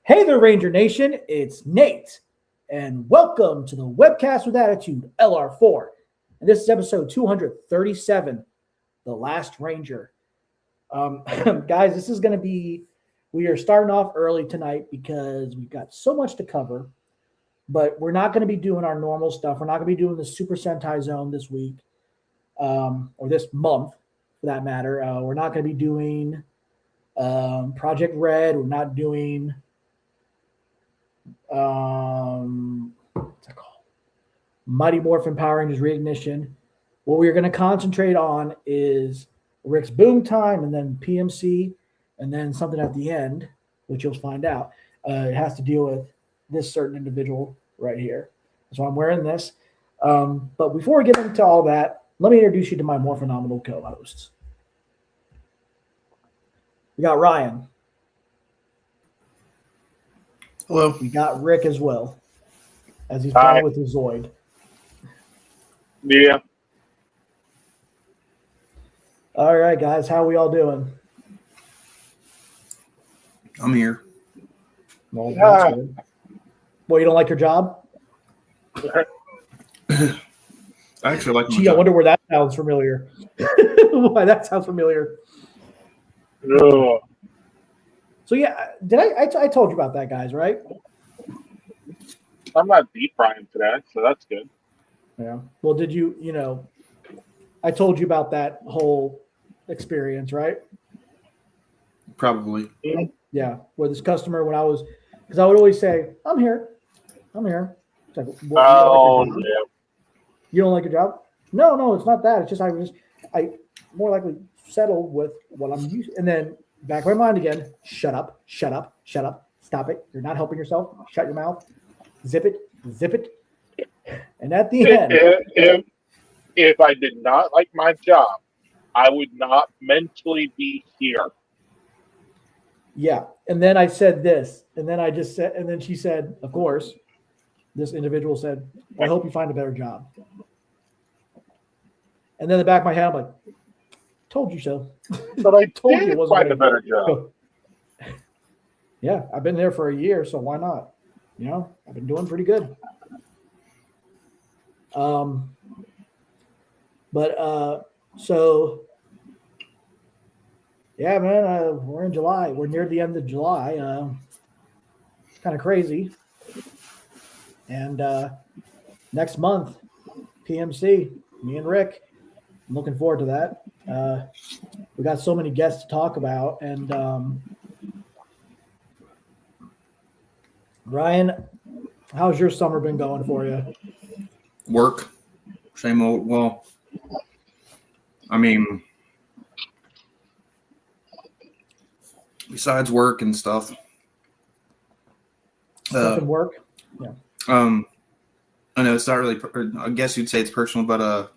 Hey there, Ranger Nation. It's Nate, and welcome to the Webcast with Attitude LR4. And this is episode 237, The Last Ranger. Guys, this is going to be, we are starting off early tonight because we've got so much to cover, but we're not going to be doing our normal stuff. We're not going to be doing the Super Sentai Zone this week, or this month, for that matter. We're not going to be doing Project Red. We're not doing... what's it called? Mighty Morphin Power Rangers Reignition. What we're going to concentrate on is Rick's Boom Time, and then PMC, and then something at the end, which you'll find out. It has to deal with this certain individual right here. So I'm wearing this. But before we get into all that, let me introduce you to my more phenomenal co-hosts. We got Ryan. Hello. We got Rick as well, as he's playing with his Zoid. Yeah. All right, guys. How are we all doing? I'm here. Well, that's good. Well, you don't like your job? I actually like my Gee, job. I wonder where that sounds familiar. Why that sounds familiar. No. So, yeah, did I told you about that, guys, right? I'm not deep frying today, so that's good. Yeah. Well, did you I told you about that whole experience, right? Probably. Yeah. With this customer because I would always say, I'm here. It's like, you don't like your job? No, it's not that. It's just I more likely settle with what I'm used to. And then back of my mind again, shut up, stop it. You're not helping yourself. Shut your mouth. Zip it. And at the end. If I did not like my job, I would not mentally be here. Yeah. And then I said this. And then I just said, and then she said, of course, this individual said, well, I hope you find a better job. And then in the back of my head, I'm like, told you so. But I told did you it wasn't find a better job. Yeah, I've been there for a year, so why not? I've been doing pretty good. So yeah, man, we're in July. We're near the end of July. It's kind of crazy. And next month, PMC, me and Rick. I'm looking forward to that. We got so many guests to talk about, and Ryan, how's your summer been going for you? Work. Same old. Well, I mean, besides work and stuff. Stuff and work? Yeah. I know it's not really, I guess you'd say it's personal, but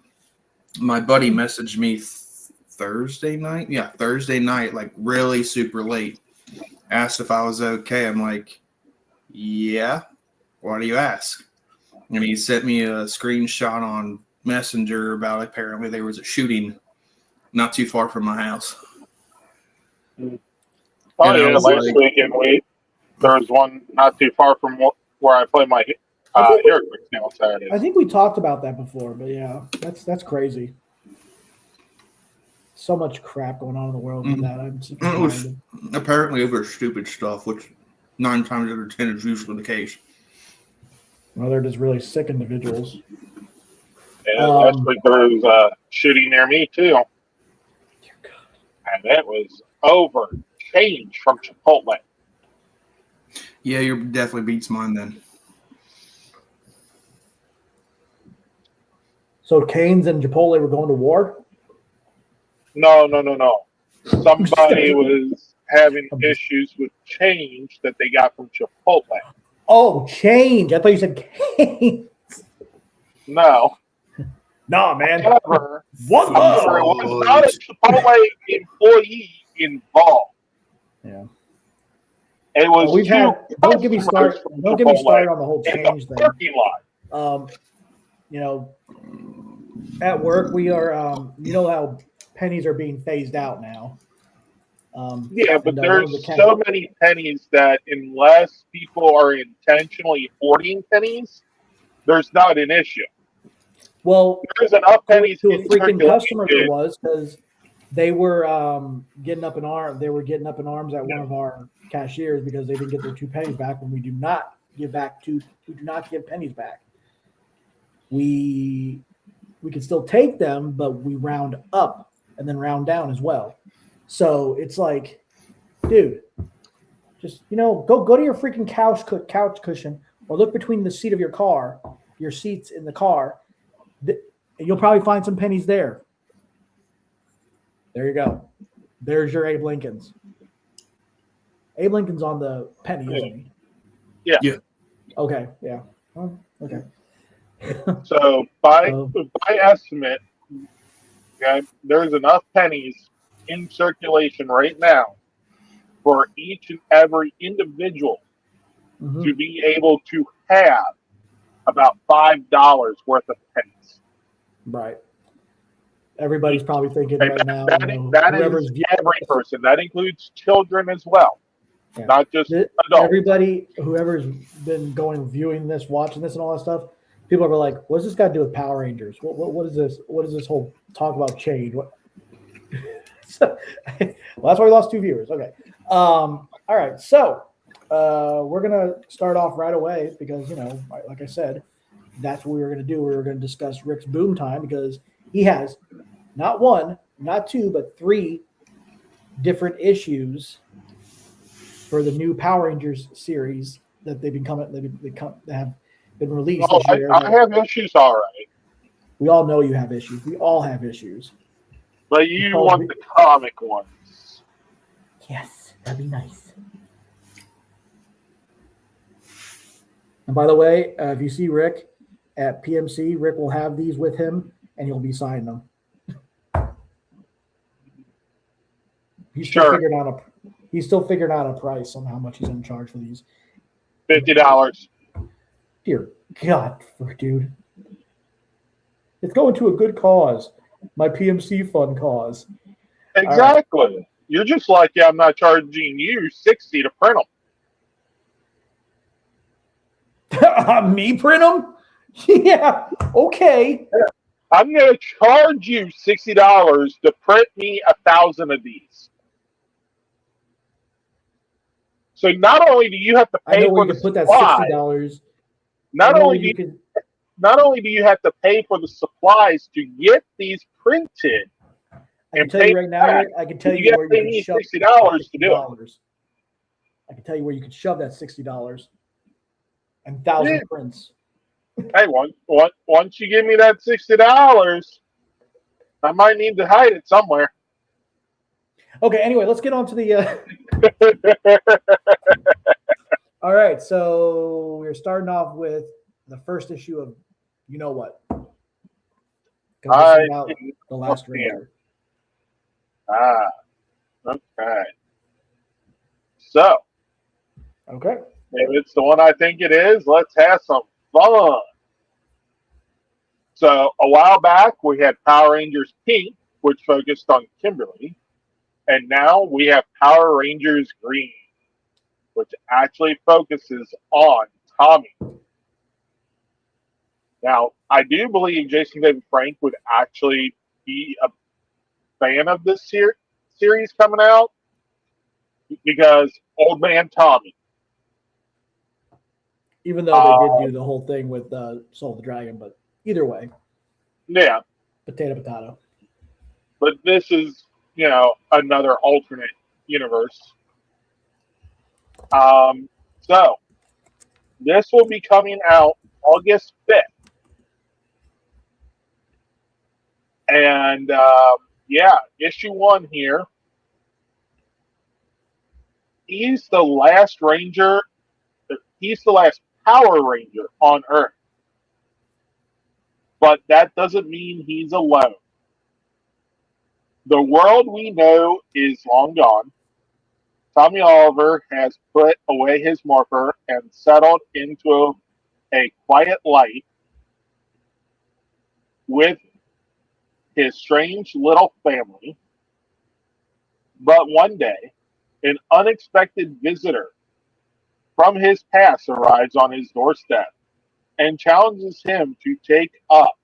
my buddy messaged me Thursday night. Yeah, Thursday night, like really super late. Asked if I was okay. I'm like, yeah. Why do you ask? And he sent me a screenshot on Messenger about apparently there was a shooting not too far from my house. Oh yeah, last weekend there was one not too far from where I play my hair now on Saturdays. I think we talked about that before, but yeah, that's crazy. So much crap going on in the world with that. I'm super tired. Apparently over stupid stuff, which 9 times out of 10 is usually the case. Well, they're just really sick individuals. Yeah, last week there was a shooting near me too. And that was over change from Chipotle. Yeah, your definitely beats mine then. So Canes and Chipotle were going to war? No. Somebody was having issues with change that they got from Chipotle. Oh, change. I thought you said Canes. No. Nah, man. However, it was not a Chipotle employee involved. Yeah. It was don't get me started on the whole change thing. Parking lot. You know, at work we are you know how pennies are being phased out now. Yeah, but there's so many pennies that unless people are intentionally hoarding pennies, there's not an issue. Well, there's enough pennies to a freaking customer there was, because they were getting up in arms. They were getting up in arms at one of our cashiers because they didn't get their 2 pennies back. When we do not give pennies back. We can still take them, but we round up and then round down as well. So it's like, dude, just go to your freaking couch cushion, or look between the seat of your seats in the car. You'll probably find some pennies there. There you go. There's your Abe Lincoln's. Abe Lincoln's on the penny, isn't he? Yeah. Okay. Yeah. Oh, okay. So by estimate, okay, there's enough pennies in circulation right now for each and every individual to be able to have about $5 worth of pennies. Right. Everybody's probably thinking right now. That is every person. That includes children as well. Yeah. Not just adults. Everybody, whoever's been viewing this, watching this, and all that stuff, people are like, "What's this got to do with Power Rangers? What is this? What is this whole talk about change?" Well, that's why we lost 2 viewers. Okay. All right. So we're gonna start off right away because like I said, that's what we were gonna do. We were gonna discuss Rick's Boom Time because he has not 1, not 2, but 3 different issues for the new Power Rangers series that they have been released this year. I have issues, all right. We all know you have issues. We all have issues. But you want the comic ones. Yes, that'd be nice. And by the way, if you see Rick at PMC, Rick will have these with him, and he'll be signing them. He's still figuring out a price on how much he's going to charge for these. $50. Dear God, dude. It's going to a good cause. My PMC fund cause. Exactly. Right. You're just like, I'm not charging you $60 to print them. Me print them? Yeah. Okay. Yeah. I'm going to charge you $60 to print me 1,000 of these. So not only do you have to pay for the put that $60. Not only do you have to pay for the supplies to get these printed, I can tell you right now. I can tell you where you can shove $60 to do it. I can tell you where you can shove that $60 and 1,000 prints. Hey, once you give me that $60, I might need to hide it somewhere. Okay. Anyway, let's get on to the. All right, so we're starting off with the first issue of You Know What. About the Last Ranger. Okay. So. Okay. If it's the one I think it is, let's have some fun. So a while back, we had Power Rangers Pink, which focused on Kimberly. And now we have Power Rangers Green, which actually focuses on Tommy. Now, I do believe Jason David Frank would actually be a fan of this series coming out because Old Man Tommy. Even though they did do the whole thing with Soul of the Dragon, but either way. Yeah. Potato. But this is, another alternate universe. So, this will be coming out August 5th. And, issue 1 here. He's the last Ranger. He's the last Power Ranger on Earth. But that doesn't mean he's alone. The world we know is long gone. Tommy Oliver has put away his morpher and settled into a quiet life with his strange little family. But one day, an unexpected visitor from his past arrives on his doorstep and challenges him to take up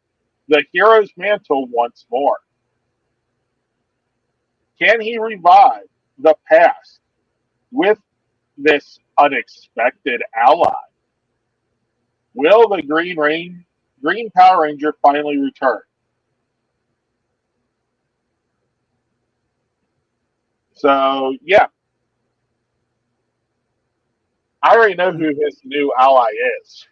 the hero's mantle once more. Can he revive the past with this unexpected ally? Will the Green Power Ranger finally return? So, yeah. I already know who his new ally is.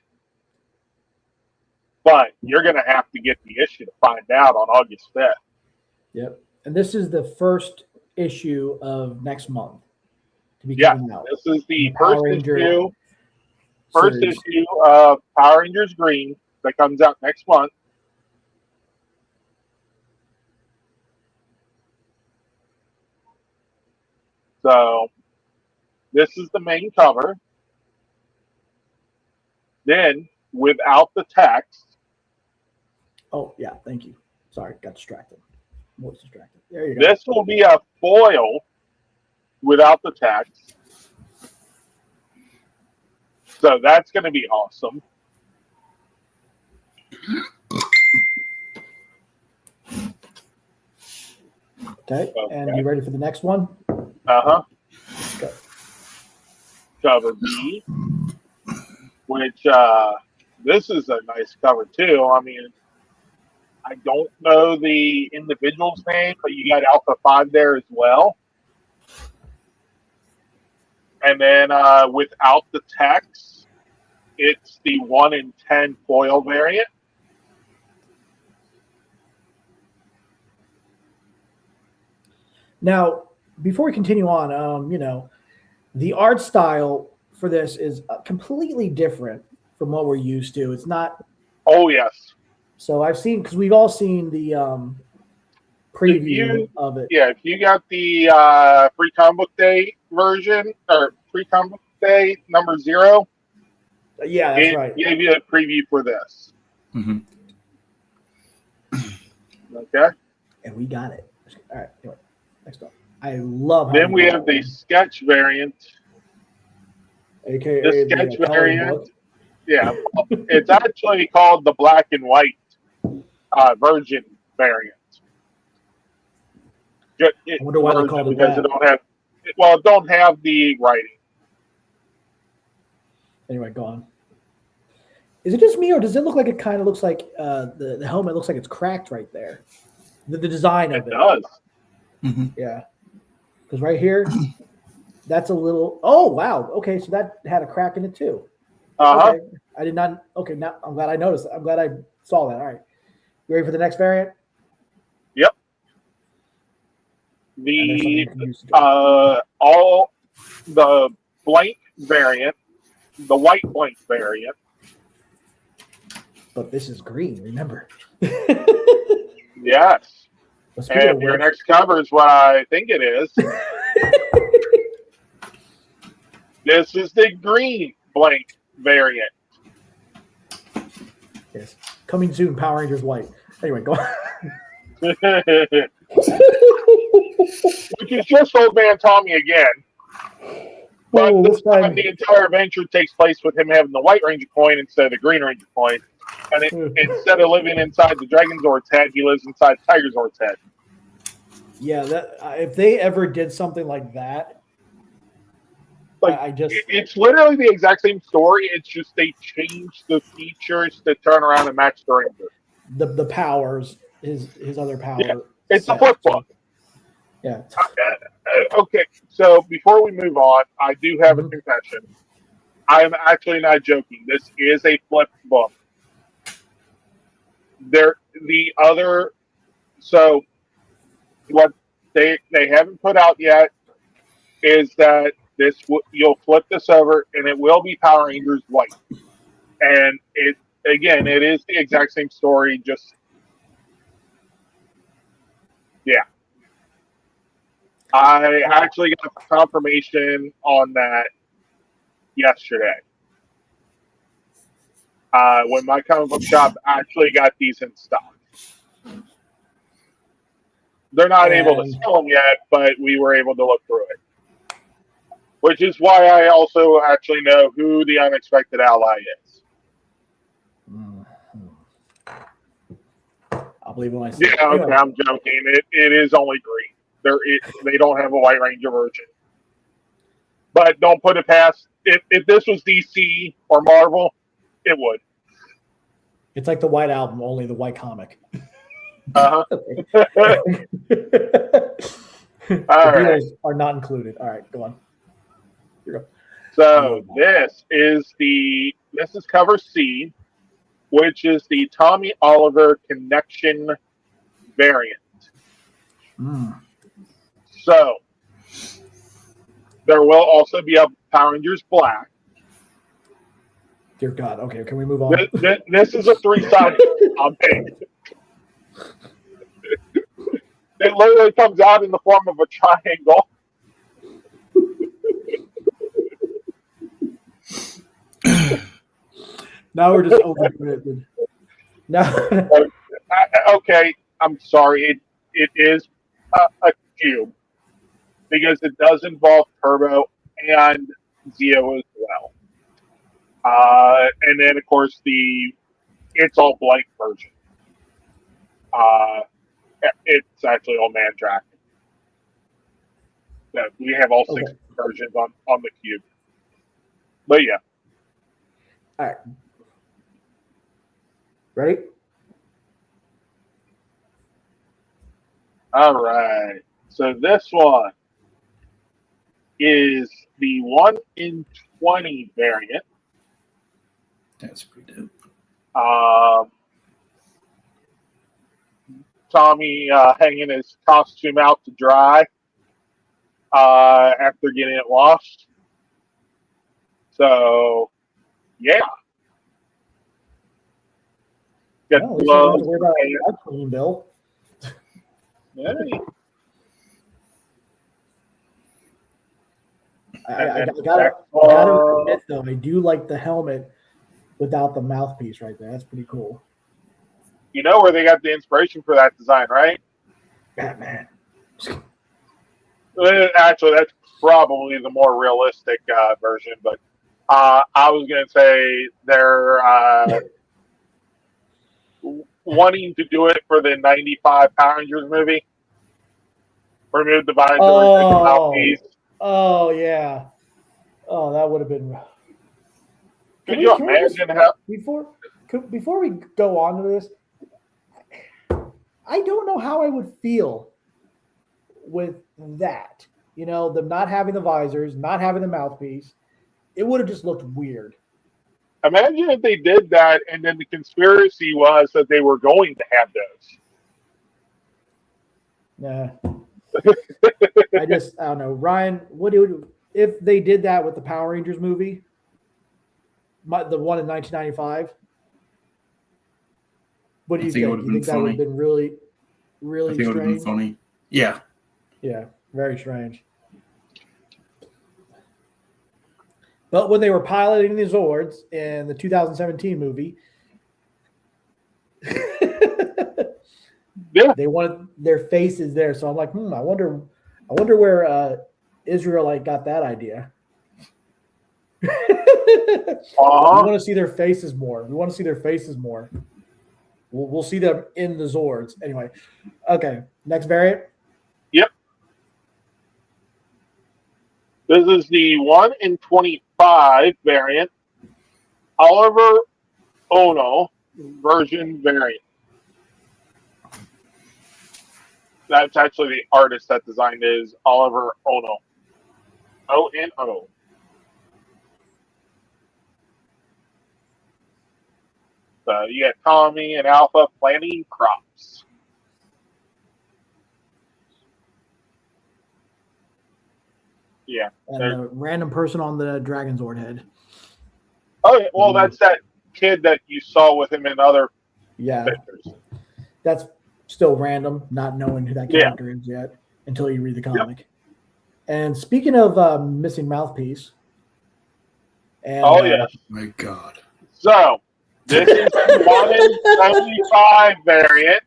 But you're going to have to get the issue to find out on August 5th. Yep. And this is the first issue of next month to be coming out. This is the Power first issue of Power Rangers Green that comes out next month. So, this is the main cover. Then, without the text. Oh, yeah. Thank you. Sorry. Got distracted. Was distracted. There you go. This will be a foil without the text. So, that's going to be awesome. Okay. And you ready for the next one? Uh-huh. Okay. Cover B, which this is a nice cover too. I mean, I don't know the individual's name, but you got Alpha 5 there as well. And then without the text, it's the 1 in 10 foil variant. Now, before we continue on, the art style for this is completely different from what we're used to. It's not. Oh, yes. So I've seen, because we've all seen the preview of it. Yeah, if you got the Free Comic Book Day version, or Free Comic Book Day number 0. Yeah, that's right. Gave you a preview for this. Mm-hmm. Okay. And we got it. All right. Anyway, next up. I love how then we have the sketch variant. AKA the sketch variant. Book. Yeah. It's actually called the black and white version variant. I wonder why they called it because that. it don't have the writing. Anyway, go on. Is it just me, or does it look like it kind of looks like the helmet looks like it's cracked right there? The design of it. It does. Mm-hmm. Yeah. Because right here, that's a little. Oh wow. Okay, so that had a crack in it too. Uh-huh. Okay. I did not. Okay, now I'm glad I noticed. I'm glad I saw that. All right. You ready for the next variant? Yep. All the blank variant, the white blank variant. But this is green. Remember. Yes. Well, and your next cover is what I think it is. This is the green blank variant. Yes. Coming soon, Power Rangers White. Anyway, go on. which is just old man Tommy again. But Oh, this time the entire adventure takes place with him having the White Ranger coin instead of the Green Ranger coin. And instead of living inside the Dragonzord's head, he lives inside Tigerzord's head. Yeah, that if they ever did something like that, like it's literally the exact same story. It's just they changed the features to turn around and match the Ranger. The powers, his other power. Yeah, it's a flip book. Yeah. Okay, so before we move on, I do have a confession. I am actually not joking. This is a flip book. So what they haven't put out yet is that you'll flip this over and it will be Power Rangers White, and it is the exact same story. Just yeah. I actually got confirmation on that yesterday. When my comic book shop actually got these in stock. They're not able to sell them yet, but we were able to look through it. Which is why I also actually know who the unexpected ally is. I'll believe when I see it. Yeah, okay, I'm joking. It is only green. They don't have a White Ranger version. But don't put it past. If this was DC or Marvel, it would. It's like the White Album, only the White comic. Uh-huh. All right. Are not included. All right, go on. Here you go. So this is cover C, which is the Tommy Oliver Connection variant. So there will also be a Power Rangers Black. Dear God. Okay, can we move on? This is a 3-sided on page. It literally comes out in the form of a triangle. Now we're just overcommitted. Now, okay, I'm sorry. It is a cube because it does involve Turbo and Zeo as well. And then, of course, it's all blank version. It's actually all man tracking. So we have all 6 versions on the cube. But yeah. All right. Ready? All right. So this one is the 1 in 20 variant. That's pretty dope. Tommy hanging his costume out to dry after getting it washed. So, yeah. Got gloves. Bill. Yeah. I gotta admit though, I do like the helmet without the mouthpiece right there. That's pretty cool. You know where they got the inspiration for that design, right? Batman. Actually, that's probably the more realistic version, but I was going to say they're wanting to do it for the 95 Power Rangers movie. Remove the visor, remove the mouthpiece. Oh, yeah. Oh, that would have been... Could you imagine how... Before we go on to this, I don't know how I would feel with that. You know, them not having the visors, not having the mouthpiece. It would have just looked weird. Imagine if they did that and then the conspiracy was that they were going to have those. Nah. I don't know. Ryan, if they did that with the Power Rangers movie, the one in 1995? What do you think? You think that would have been really, really strange? I think it would have been funny. Yeah. Yeah, very strange. But when they were piloting the Zords in the 2017 movie, Yeah. They wanted their faces there, so I'm like, I wonder where Israel got that idea. We want to see their faces more. We'll see them in the Zords anyway. Okay, next variant. Yep. This is the 1 in 25 variant, Oliver Ono version variant. That's actually the artist that designed it is Oliver Ono. O-N-O. So you got Tommy and Alpha planting crops. Yeah. And a random person on the Dragon Zord head. Oh, yeah. Well, that's that kid that you saw with him in other pictures. That's still random, not knowing who that character is yet until you read the comic. Yep. And speaking of missing mouthpiece. And, my God. So, this is the 1 in 75 variant.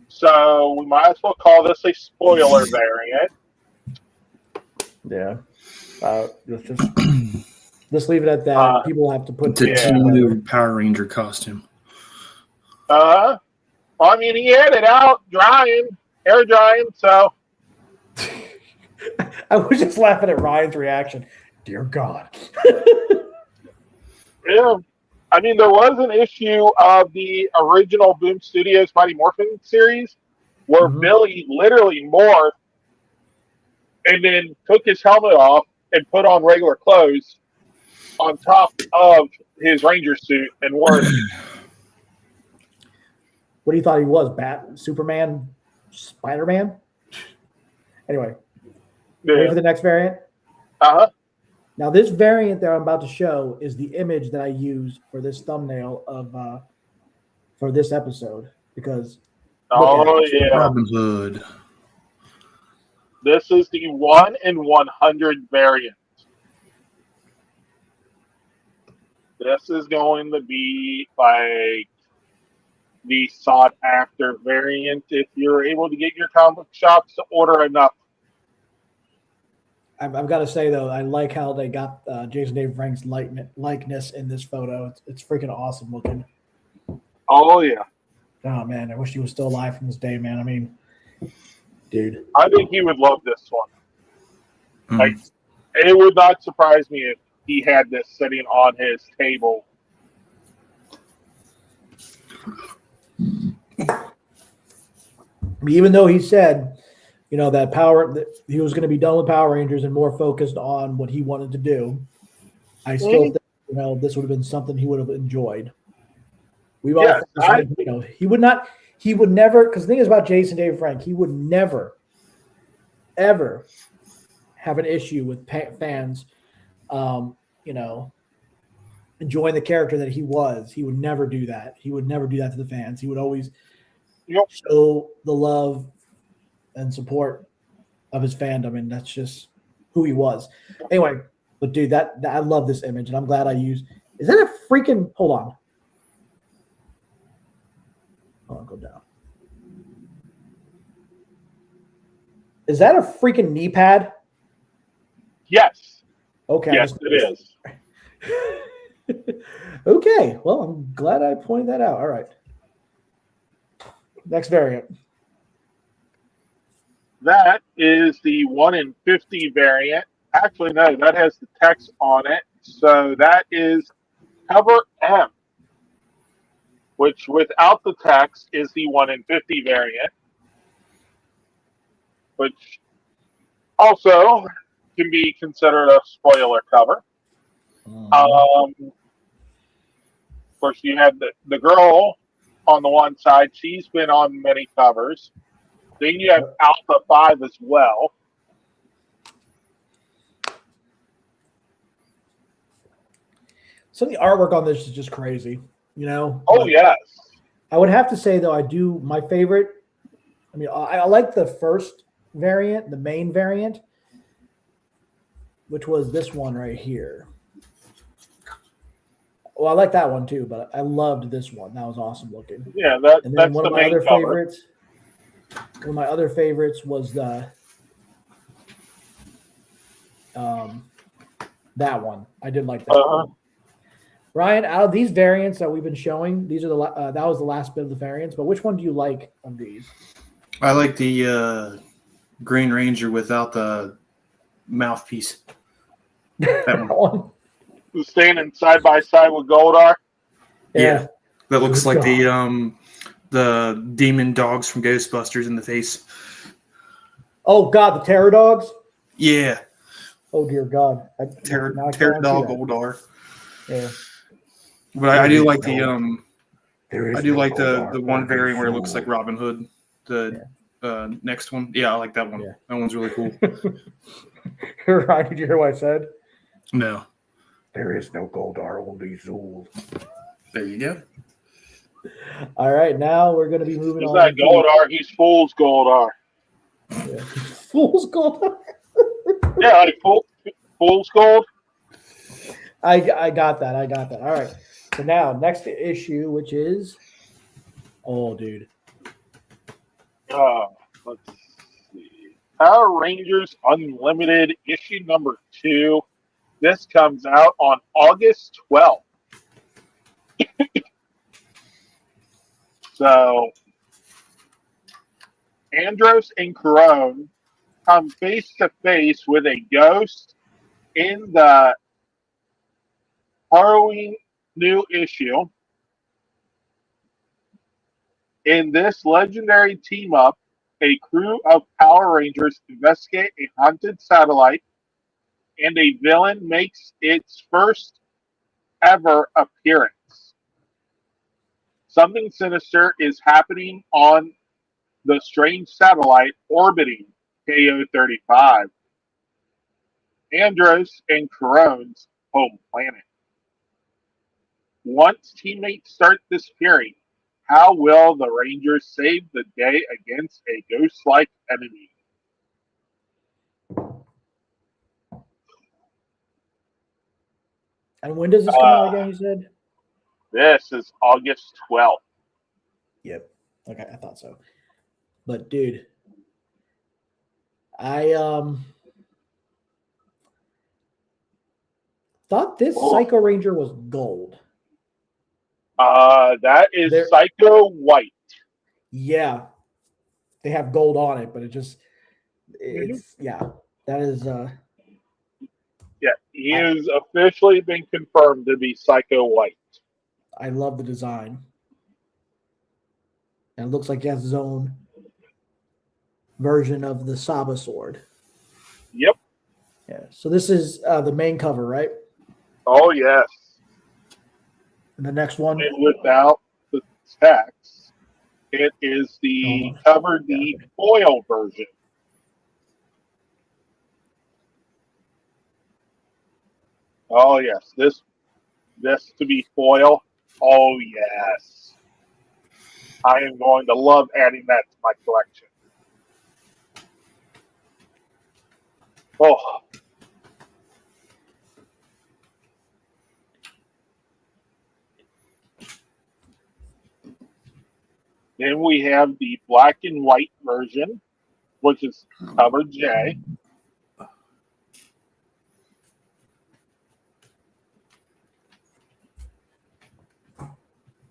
So we might as well call this a spoiler variant. Yeah. Let's leave it at that. People have to put the new Power Ranger costume. I mean, he had it out air drying, so. I was just laughing at Ryan's reaction. Dear God. Yeah. I mean, there was an issue of the original Boom Studios Mighty Morphin series where Billy literally morphed and then took his helmet off and put on regular clothes on top of his Ranger suit and wore it. What do you thought he was? Superman? Spider-Man? Anyway. Ready for the next variant? Uh-huh. Now, this variant that I'm about to show is the image that I used for this thumbnail of for this episode because Robin Hood. This is the 1 in 100 variant. This is going to be like the sought after variant if you're able to get your comic shops to order enough. I've got to say, though, I like how they got Jason David Frank's likeness in this photo. It's freaking awesome looking. Oh, yeah. Oh, man. I wish he was still alive from this day, man. I mean, dude. I think he would love this one. Like, it would not surprise me if he had this sitting on his table. Even though he said, that he was going to be done with Power Rangers and more focused on what he wanted to do, I still think, this would have been something he would have enjoyed. He would never, because the thing is about Jason David Frank, he would never, ever have an issue with fans, enjoying the character that he was. He would never do that. He would never do that to the fans. He would always show the love and support of his fandom, and that's just who he was. Anyway, but dude, that I love this image, and I'm glad I used. Is that a freaking? Hold on, go down. Is that a freaking knee pad? Yes. Okay. Yes, it is. Okay. Well, I'm glad I pointed that out. All right. Next variant. That is the 1 in 50 variant. Actually, no, that has the text on it. So that is cover M, which without the text is the 1 in 50 variant, which also can be considered a spoiler cover. Of course, you have the girl on the one side. She's been on many covers. Then you have Alpha 5 as well. Some of the artwork on this is just crazy, Oh, but yes. I would have to say, though, my favorite. I mean, I like the first variant, the main variant, which was this one right here. Well, I like that one too, but I loved this one. That was awesome looking. Yeah, And then that's one the of my main other cover. favorites. One of my other favorites was the that one. I did like that one. Ryan, out of these variants that we've been showing, these are that was the last bit of the variants. But which one do you like of these? I like the Green Ranger without the mouthpiece. That one. Who's standing side by side with Goldar? Yeah. That looks like the demon dogs from Ghostbusters in the face. Oh God, the Terror Dogs. Yeah. Oh dear God, Terror Dog Goldar. Yeah. But I do like the the one variant where it looks like Robin Hood. The next one. Yeah, I like that one. Yeah. That one's really cool. Ryan, did you hear what I said? No. There is no Goldar, only Zool. There you go. All right, now we're going to be moving on. He's not Goldar, he's Fool's Goldar. Yeah. Fool's Goldar? Yeah, like Fool's Gold. I got that. All right. So now, next issue, which is... Oh, dude. Let's see. Power Rangers Unlimited, issue number 2. This comes out on August 12th. So, Andros and Corone come face to face with a ghost in the harrowing new issue. In this legendary team up, a crew of Power Rangers investigate a haunted satellite, and a villain makes its first ever appearance. Something sinister is happening on the strange satellite orbiting KO-35, Andros and Corone's home planet. Once teammates start disappearing, how will the Rangers save the day against a ghost-like enemy? And when does this come out again, you said? This is August 12th. Yep. Okay, I thought so. But, dude, I thought this Psycho Ranger was gold. That is Psycho White. Yeah. They have gold on it, but that is yeah, he has officially been confirmed to be Psycho White. I love the design. And it looks like he has his own version of the Saba sword. Yep. Yeah. So this is the main cover, right? Oh, yes. And the next one? And without the text, it is the cover D foil version. Oh, yes. This to be foil. Oh, yes. I am going to love adding that to my collection. Oh. Then we have the black and white version, which is cover J.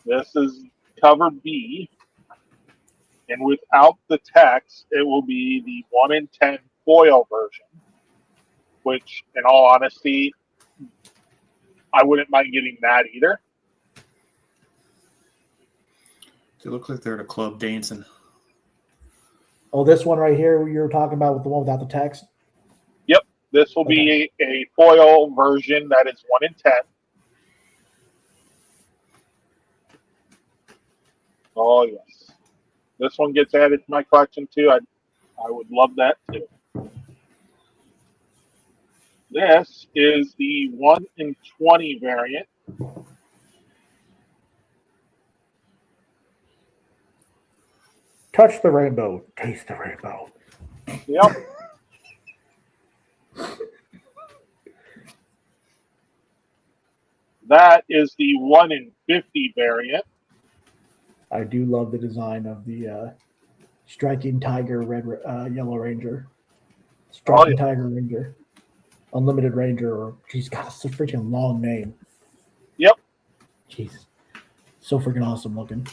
This is cover B. And without the text, it will be the 1 in 10 foil version, which, in all honesty, I wouldn't mind getting that either. They look like they're at a club dancing. Oh, this one right here you were talking about with the one without the text? Yep. This will be a foil version that is 1 in 10. Oh, yes. This one gets added to my collection, too. I would love that, too. This is the 1 in 20 variant. Touch the rainbow. Taste the rainbow. Yep. That is the 1 in 50 variant. I do love the design of the Striking Tiger Yellow Ranger. Striking Tiger Ranger. Unlimited Ranger, or she's got a freaking long name. Yep. Jeez. So freaking awesome looking.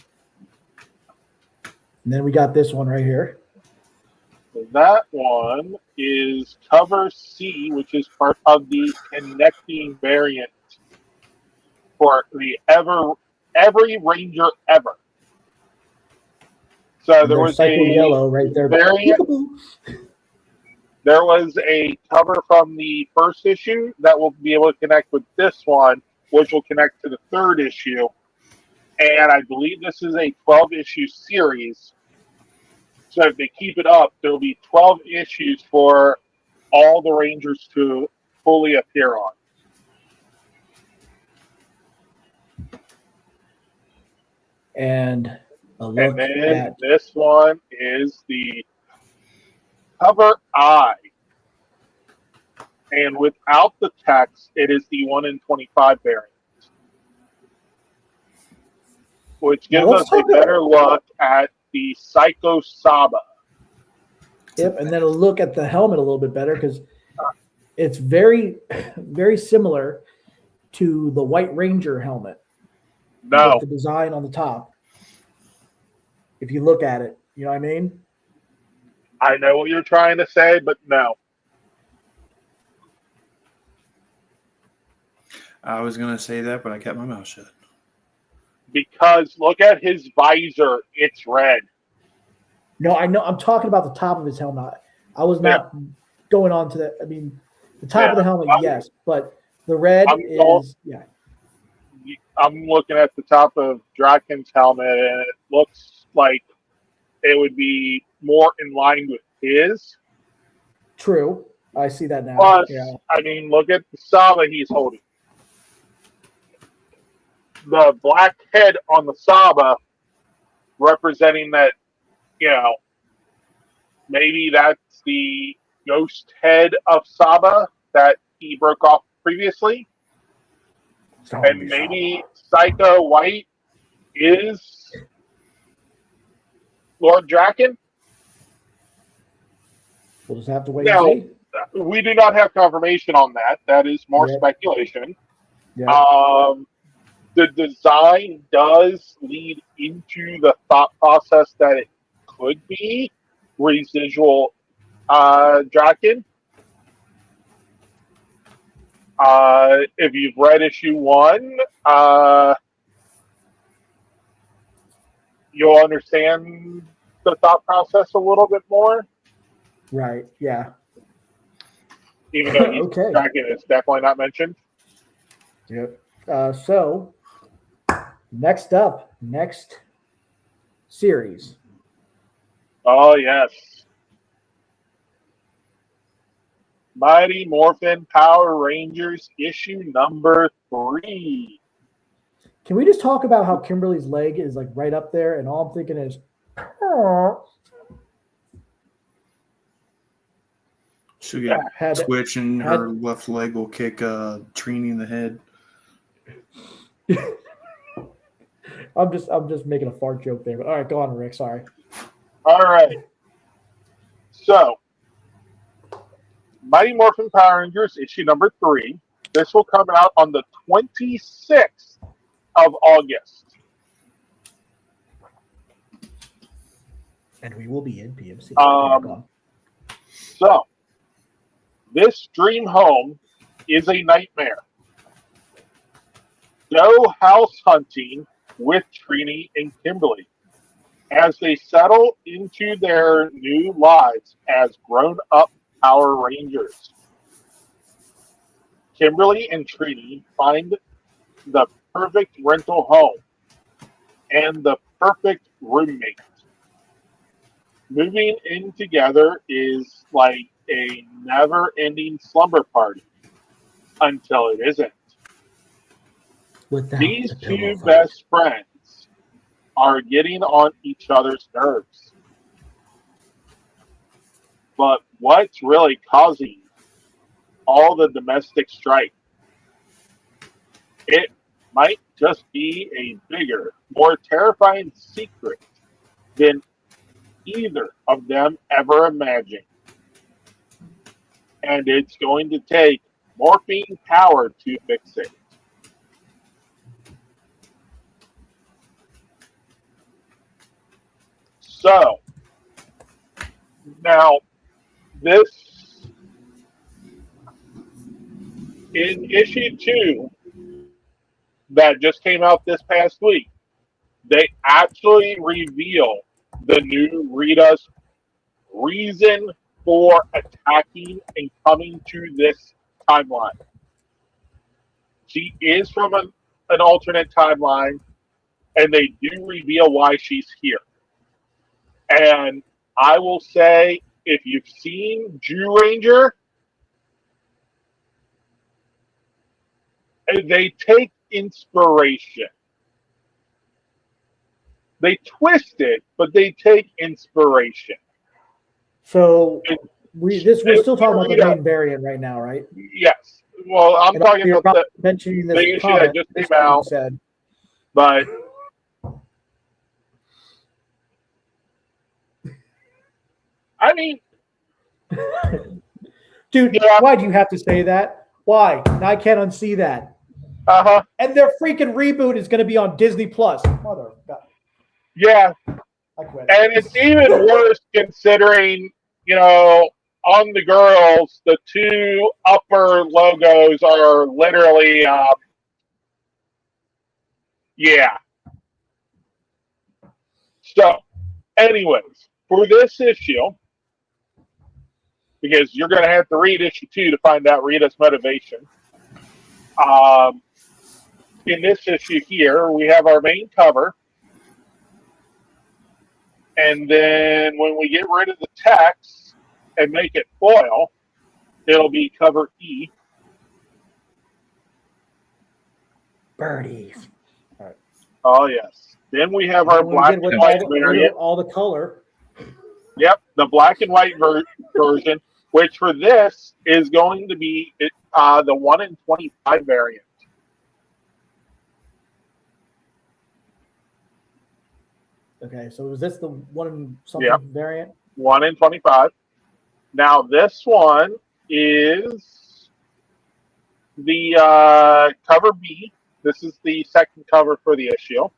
And then we got this one right here. That one is cover C, which is part of the connecting variant for the every Ranger ever. So there was Psycho Yellow right there. Variant. There was a cover from the first issue that will be able to connect with this one, which will connect to the third issue. And I believe this is a 12-issue series. So if they keep it up, there will be 12 issues for all the Rangers to fully appear on. And a look And then at this one is the cover I. And without the text, it is the 1 in 25 variant. Which gives us a better look at the Psycho Saba. Yep, and then a look at the helmet a little bit better because it's very, very similar to the White Ranger helmet. No. With the design on the top. If you look at it, you know what I mean? I know what you're trying to say, but no. I was going to say that, but I kept my mouth shut. Because look at his visor. It's red. No, I know. I'm talking about the top of his helmet. I was not going on to that. I mean, the top of the helmet, yes, but the red is, I'm looking at the top of Draken's helmet, and it looks like it would be more in line with his. True. I see that now. Plus, I mean, look at the Saba he's holding. The black head on the Saba representing that, maybe that's the ghost head of Saba that he broke off previously. And maybe Psycho White is Lord Draken. We'll just have to wait and see. We do not have confirmation on that. That is more speculation. Yeah. The design does lead into the thought process that it could be residual Draken. If you've read issue 1, you'll understand the thought process a little bit more. Right, yeah. Even though Draken is definitely not mentioned. Yep. So, next series. Oh, yes. Mighty Morphin Power Rangers issue number 3. Can we just talk about how Kimberly's leg is like right up there, and all I'm thinking is, She got twitch, and her left leg will kick Trini in the head. I'm just making a fart joke there, but all right, go on, Rick. Sorry. All right. So, Mighty Morphin Power Rangers issue number 3. This will come out on the 26th of August. And we will be in PMC. So, this dream home is a nightmare. Go house hunting with Trini and Kimberly as they settle into their new lives as grown-up Power Rangers. Kimberly and Trini find the perfect rental home and the perfect roommate. Moving in together is like a never-ending slumber party until it isn't. These two best friends are getting on each other's nerves. But what's really causing all the domestic strife? It might just be a bigger, more terrifying secret than either of them ever imagined. And it's going to take morphine power to fix it. So, now, this, in issue 2 that just came out this past week, they actually reveal the new Rita's reason for attacking and coming to this timeline. She is from an alternate timeline, and they do reveal why she's here. And I will say, if you've seen Jew Ranger, they take inspiration. They twist it, but they take inspiration. So we're still talking about the main variant right now, right? Yes. Well, I'm talking about mentioning this the issue that just came out. Said. But I mean, dude, yeah. Why do you have to say that? Why? I can't unsee that. And their freaking reboot is going to be on Disney Plus. Mother God. Yeah. I quit. And it's even worse considering, on the girls, the 2 upper logos are literally, yeah. So, anyways, for this issue, because you're going to have to read issue 2 to find out Rita's motivation. In this issue here, we have our main cover. And then when we get rid of the text and make it foil, it'll be cover E. Birdies. All right. Oh, yes. Then we have our black and white variant. All the color. Yep, the black and white version, which for this is going to be the 1 in 25 variant. Okay, so is this the 1 in something variant? 1 in 25. Now this one is the cover B. This is the second cover for the issue.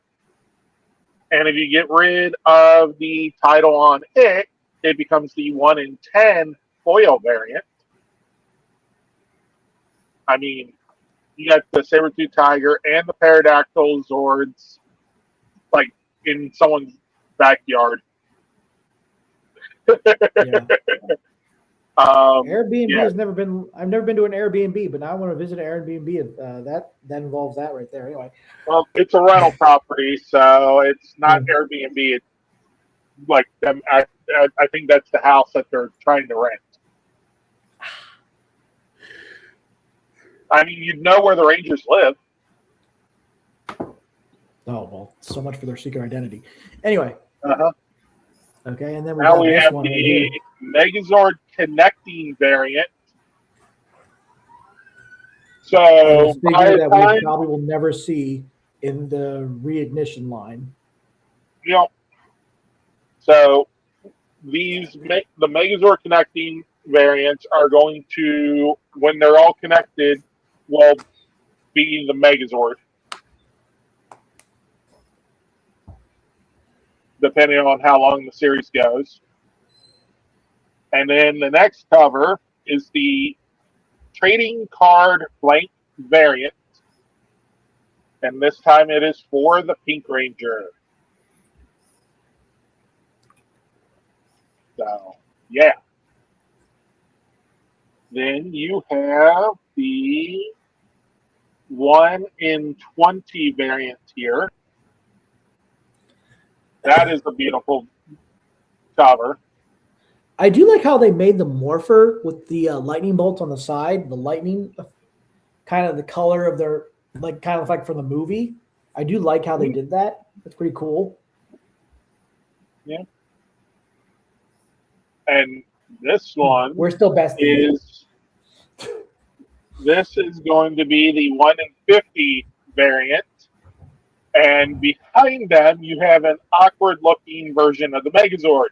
And if you get rid of the title on it, it becomes the 1 in 10 foil variant. I mean, you got the saber-tooth tiger and the pterodactyl zords, like, in someone's backyard. Yeah. Airbnb yeah. has never been. I've never been to an Airbnb, but now I want to visit an Airbnb. That involves that right there. Anyway. Well, it's a rental property, so it's not Airbnb. It's like them. I think that's the house that they're trying to rent. I mean, you'd know where the Rangers live. Oh, well, so much for their secret identity. Anyway. Okay, and then now we this have one the Megazord connecting variant. So, figure that we probably will never see in the reignition line. Yep. So, the Megazord connecting variants are going to, when they're all connected, will be the Megazord. Depending on how long the series goes. And then the next cover is the trading card blank variant. And this time it is for the Pink Ranger. So, yeah. Then you have the 1 in 20 variant here. That is a beautiful cover. I do like how they made the morpher with the lightning bolts on the side, the lightning, kind of the color of their, like kind of like from the movie. I do like how they did that. That's pretty cool. Yeah. And this one, we're still best. This is going to be the 1 in 50 variant. And behind them, you have an awkward-looking version of the Megazord.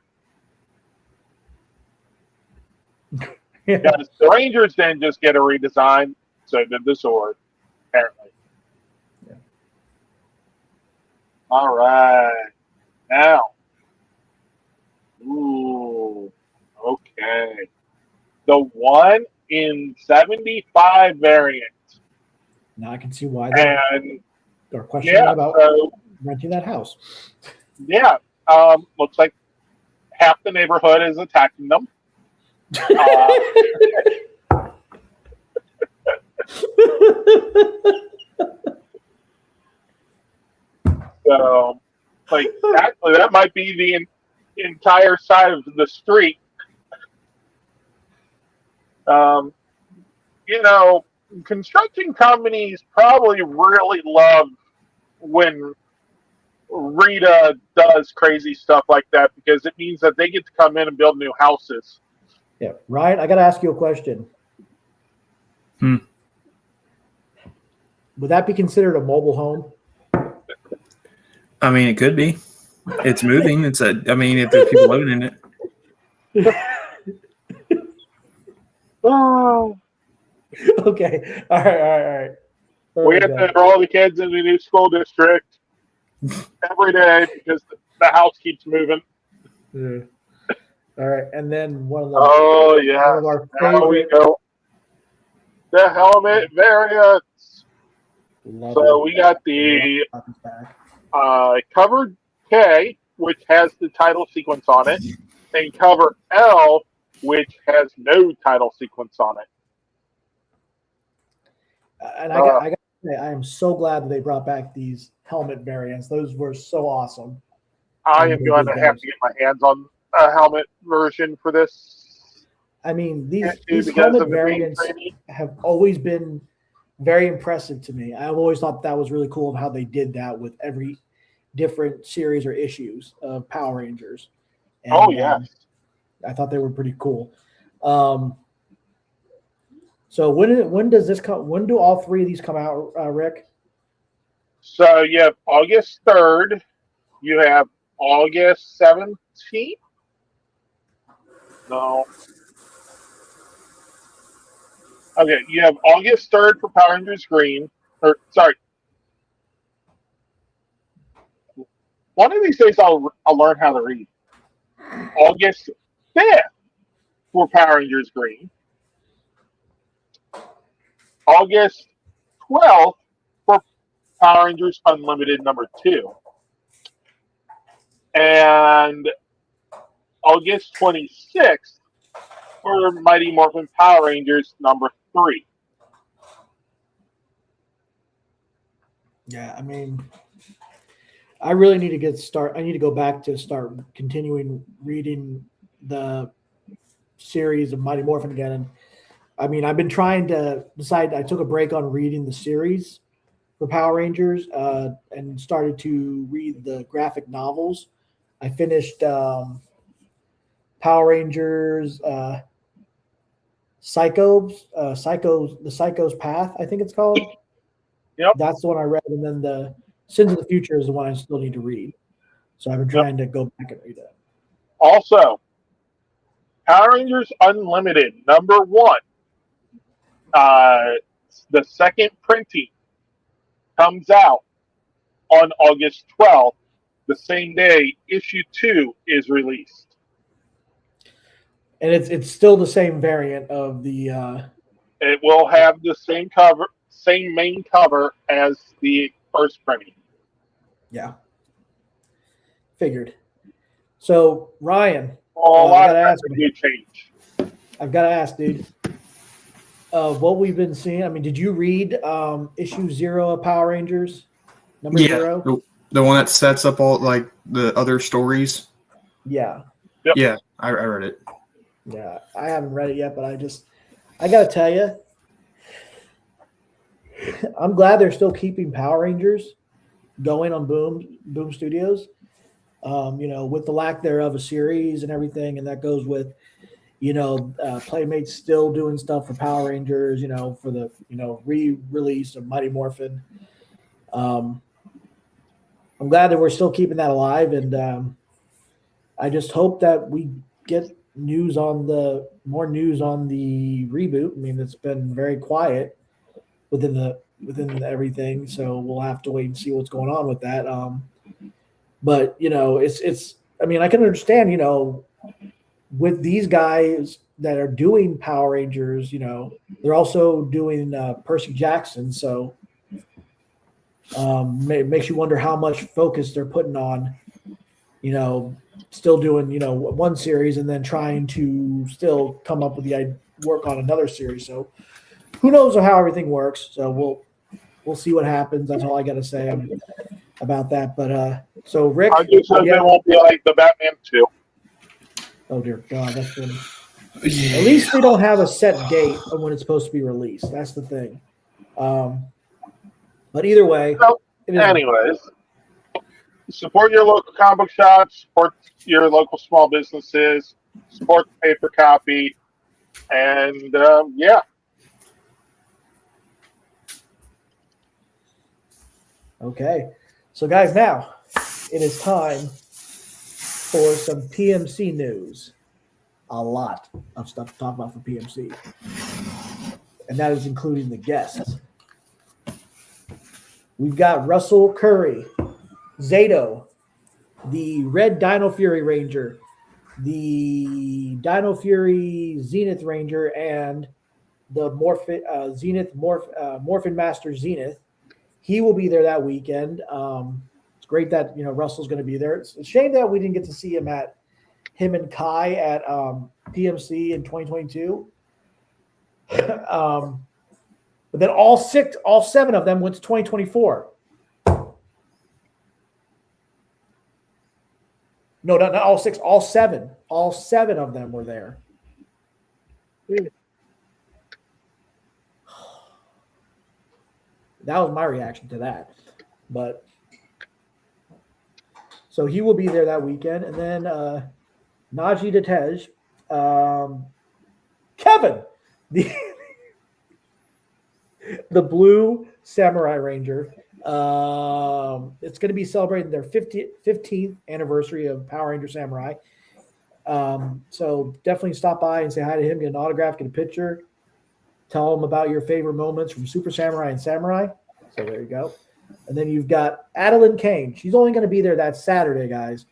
Yeah. Because the Rangers didn't just get a redesign, so did the Zord, apparently. Yeah. All right. Now. Ooh. Okay. The 1 in 75 variant. Now I can see why they are questioning about renting that house. Yeah. Looks like half the neighborhood is attacking them. So, like, actually, that might be the entire side of the street. You know, construction companies probably really love when Rita does crazy stuff like that because it means that they get to come in and build new houses. Yeah, Ryan, I got to ask you a question. Would that be considered a mobile home? I mean, it could be. It's moving. If there's people living in it. Oh. Okay. All right. We have to enroll the kids in the new school district every day because the house keeps moving. Yeah. All right, and then one of our favorite. We go. The helmet variants. So we got the cover K, which has the title sequence on it, and cover L, which has no title sequence on it. And I got to say, I am so glad that they brought back these helmet variants. Those were so awesome. I am going to have to get my hands on a helmet version for this. I mean, these helmet variants have always been very impressive to me. I've always thought that was really cool of how they did that with every different series or issues of Power Rangers. And, I thought they were pretty cool. So when does this come? When do all three of these come out, Rick? So you have August 3rd. You have August 17th. No. Okay, you have August 3rd for Power Rangers Green. One of these days I'll learn how to read. August 5th for Power Rangers Green. August 12th for Power Rangers Unlimited number 2. And August 26th for Mighty Morphin Power Rangers number 3. Yeah, I mean, I really need to I need to go back to start continuing reading the series of Mighty Morphin again. And I mean, I've been trying to decide. I took a break on reading the series for Power Rangers and started to read the graphic novels. I finished Power Rangers the Psycho's Path, I think it's called. Yep. That's the one I read, and then the Sins of the Future is the one I still need to read. So I've been trying to go back and read that. Also, Power Rangers Unlimited number 1. The second printing comes out on August 12th, the same day issue 2 is released. And it's still the same variant of the. It will have the same main cover as the first printing. Yeah. Figured. So Ryan, I've got to ask, dude. What we've been seeing. I mean, did you read issue 0 of Power Rangers? Number 0? The one that sets up all like the other stories. Yeah. Yep. Yeah, I read it. Yeah, I haven't read it yet, but I got to tell you, I'm glad they're still keeping Power Rangers going on Boom Studios. With the lack thereof a series and everything, and that goes with, Playmates still doing stuff for Power Rangers, for the, re-release of Mighty Morphin. I'm glad that we're still keeping that alive, and I just hope that we get more news on the reboot. I mean, it's been very quiet within everything, so we'll have to wait and see what's going on with that. But it's. I mean, I can understand, with these guys that are doing Power Rangers, they're also doing Percy Jackson, so it makes you wonder how much focus they're putting on, still doing, one series and then trying to still come up with work on another series. So who knows how everything works. So we'll see what happens. That's all I got to say about that. But so Rick, I just hope it won't be like the Batman 2. Oh dear God, that's funny. Yeah. At least they don't have a set date of when it's supposed to be released. That's the thing. But either way, So, anyways, support your local comic book shops, support your local small businesses, support the paper copy, and yeah. Okay. So guys, now it is time for some PMC news. A lot of stuff to talk about for PMC. And that is including the guests. We've got Russell Kuri, Zato, the Red Dino Fury Ranger, the Dino Fury Zenith Ranger, and the Morphin Master Zenith. He will be there that weekend. It's great that Russell's going to be there. It's a shame that we didn't get to see him and Kai at PMC in 2022. But then all seven of them went to 2024. No, not all six, all seven. All seven of them were there. That was my reaction to that. But so he will be there that weekend. And then Naji Detej, Kevin, the Blue Samurai Ranger. It's going to be celebrating their 15th anniversary of Power Ranger Samurai. So definitely stop by and say hi to him, get an autograph, get a picture. Tell him about your favorite moments from Super Samurai and Samurai. So there you go. And then you've got Adeline Kane. She's only going to be there that Saturday, guys.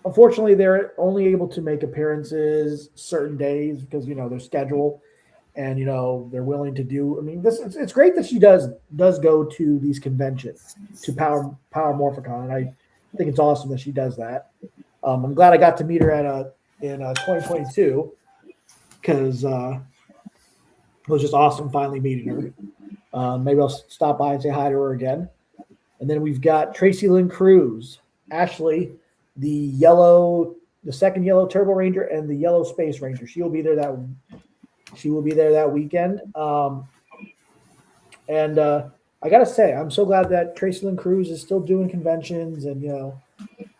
Unfortunately, they're only able to make appearances certain days because, their schedule and, they're willing to do. I mean, it's great that she does go to these conventions, to Power Morphicon. And I think it's awesome that she does that. I'm glad I got to meet her in 2022 because it was just awesome finally meeting her. Maybe I'll stop by and say hi to her again. And then we've got Tracy Lynn Cruz, Ashley, the second yellow Turbo Ranger, and the yellow Space Ranger. She will be there that weekend. And I gotta say, I'm so glad that Tracy Lynn Cruz is still doing conventions, and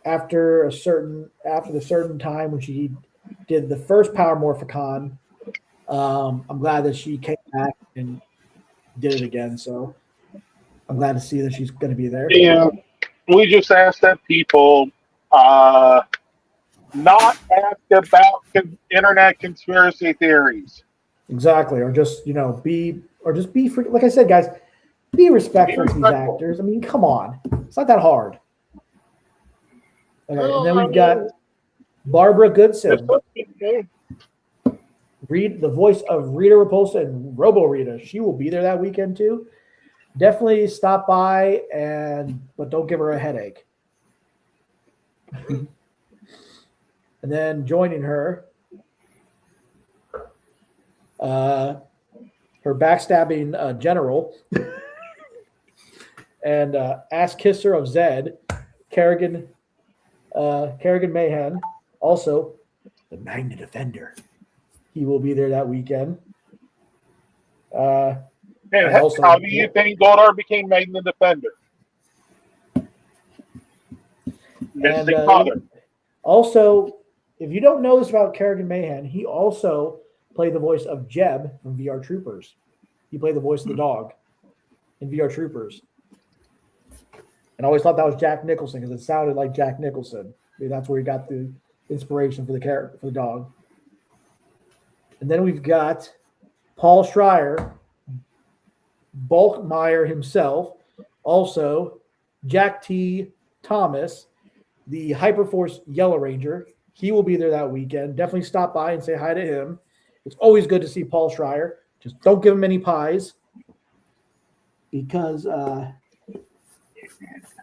after the certain time when she did the first Power Morphicon, I'm glad that she came back and did it again. So I'm glad to see that she's going to be there. Yeah, we just ask that people not ask about internet conspiracy theories. Exactly, or just be like I said, guys, be respectful to these actors. I mean, come on, it's not that hard. Okay, and then we've got Barbara Goodson, the voice of Rita Repulsa and Robo Rita. She will be there that weekend too. Definitely stop by, but don't give her a headache. And then joining her, her backstabbing general and ass kisser of Zed, Kerrigan Mahan, also the Magna Defender. He will be there that weekend. And how do you think Goldar became Magna Defender? Mystic Father. Also, if you don't know this about Kerrigan Mahan, he also played the voice of Jeb from VR Troopers. He played the voice of the dog. in VR Troopers. And I always thought that was Jack Nicholson because it sounded like Jack Nicholson. Maybe that's where he got the inspiration for the character, for the dog. And then we've got Paul Schreier, Bulkmeyer himself, also Jack T. Thomas, the Hyperforce Yellow Ranger. He will be there that weekend. Definitely stop by and say hi to him. It's always good to see Paul Schreier. Just don't give him any pies because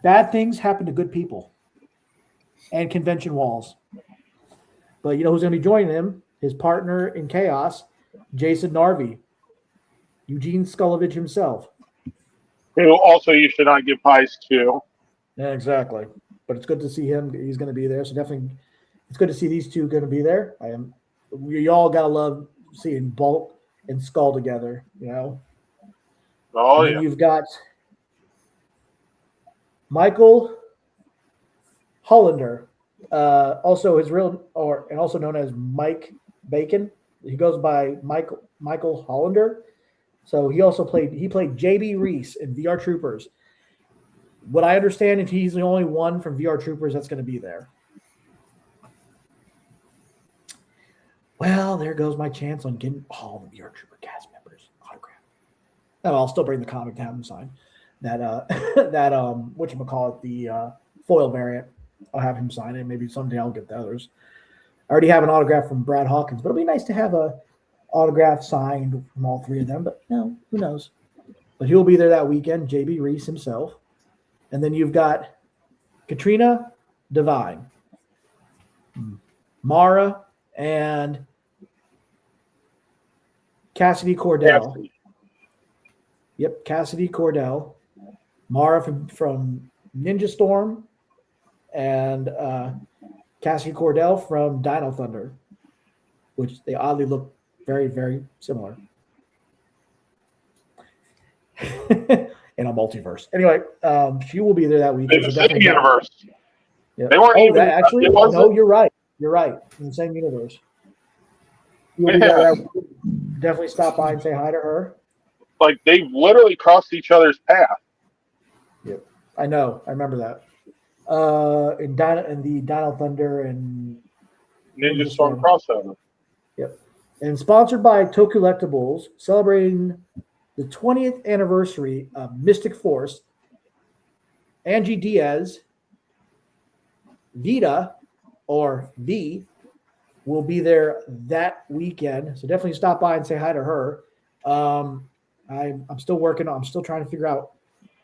bad things happen to good people and convention walls. But you know who's going to be joining him? His partner in Chaos, Jason Narvi, Eugene Skulovich himself. Who also you should not give pies to. Yeah, exactly. But it's good to see him. He's going to be there. So definitely, it's good to see these two going to be there. We all got to love seeing Bulk and Skull together, you know. Oh, and then you've got Michael Hollander, also his real, and also known as Mike Bacon. He goes by Michael Hollander. So he played JB Reese in VR Troopers. What I understand is he's the only one from VR Troopers that's going to be there. Well, there goes my chance on getting all the VR Trooper cast members autographed. No, I'll still bring the comic to have him sign. Whatchamacallit, the foil variant. I'll have him sign it. Maybe someday I'll get the others. I already have an autograph from Brad Hawkins, but it'll be nice to have a autograph signed from all three of them. But no, who knows? But he'll be there that weekend, JB Reese himself. And then you've got Katrina Devine, Mara, and Cassidy Cordell. Cassidy. Yep, Cassidy Cordell. Mara from Ninja Storm, and Cassidy Cordell from Dino Thunder, which they oddly look very, very similar. In a multiverse. Anyway, she will be there that weekend. In the same universe. Yep. They weren't even actually. No, you're right. You're right. In the same universe. You'll be there that weekend. Definitely stop by and say hi to her. Like they've literally crossed each other's path. Yep, I know. I remember that. In the Dino Thunder and Ninja Storm crossover. Yep, and sponsored by Tokullectibles, celebrating the 20th anniversary of Mystic Force. Angie Diaz, Vita, or V, will be there that weekend. So definitely stop by and say hi to her. I'm still working on. I'm still trying to figure out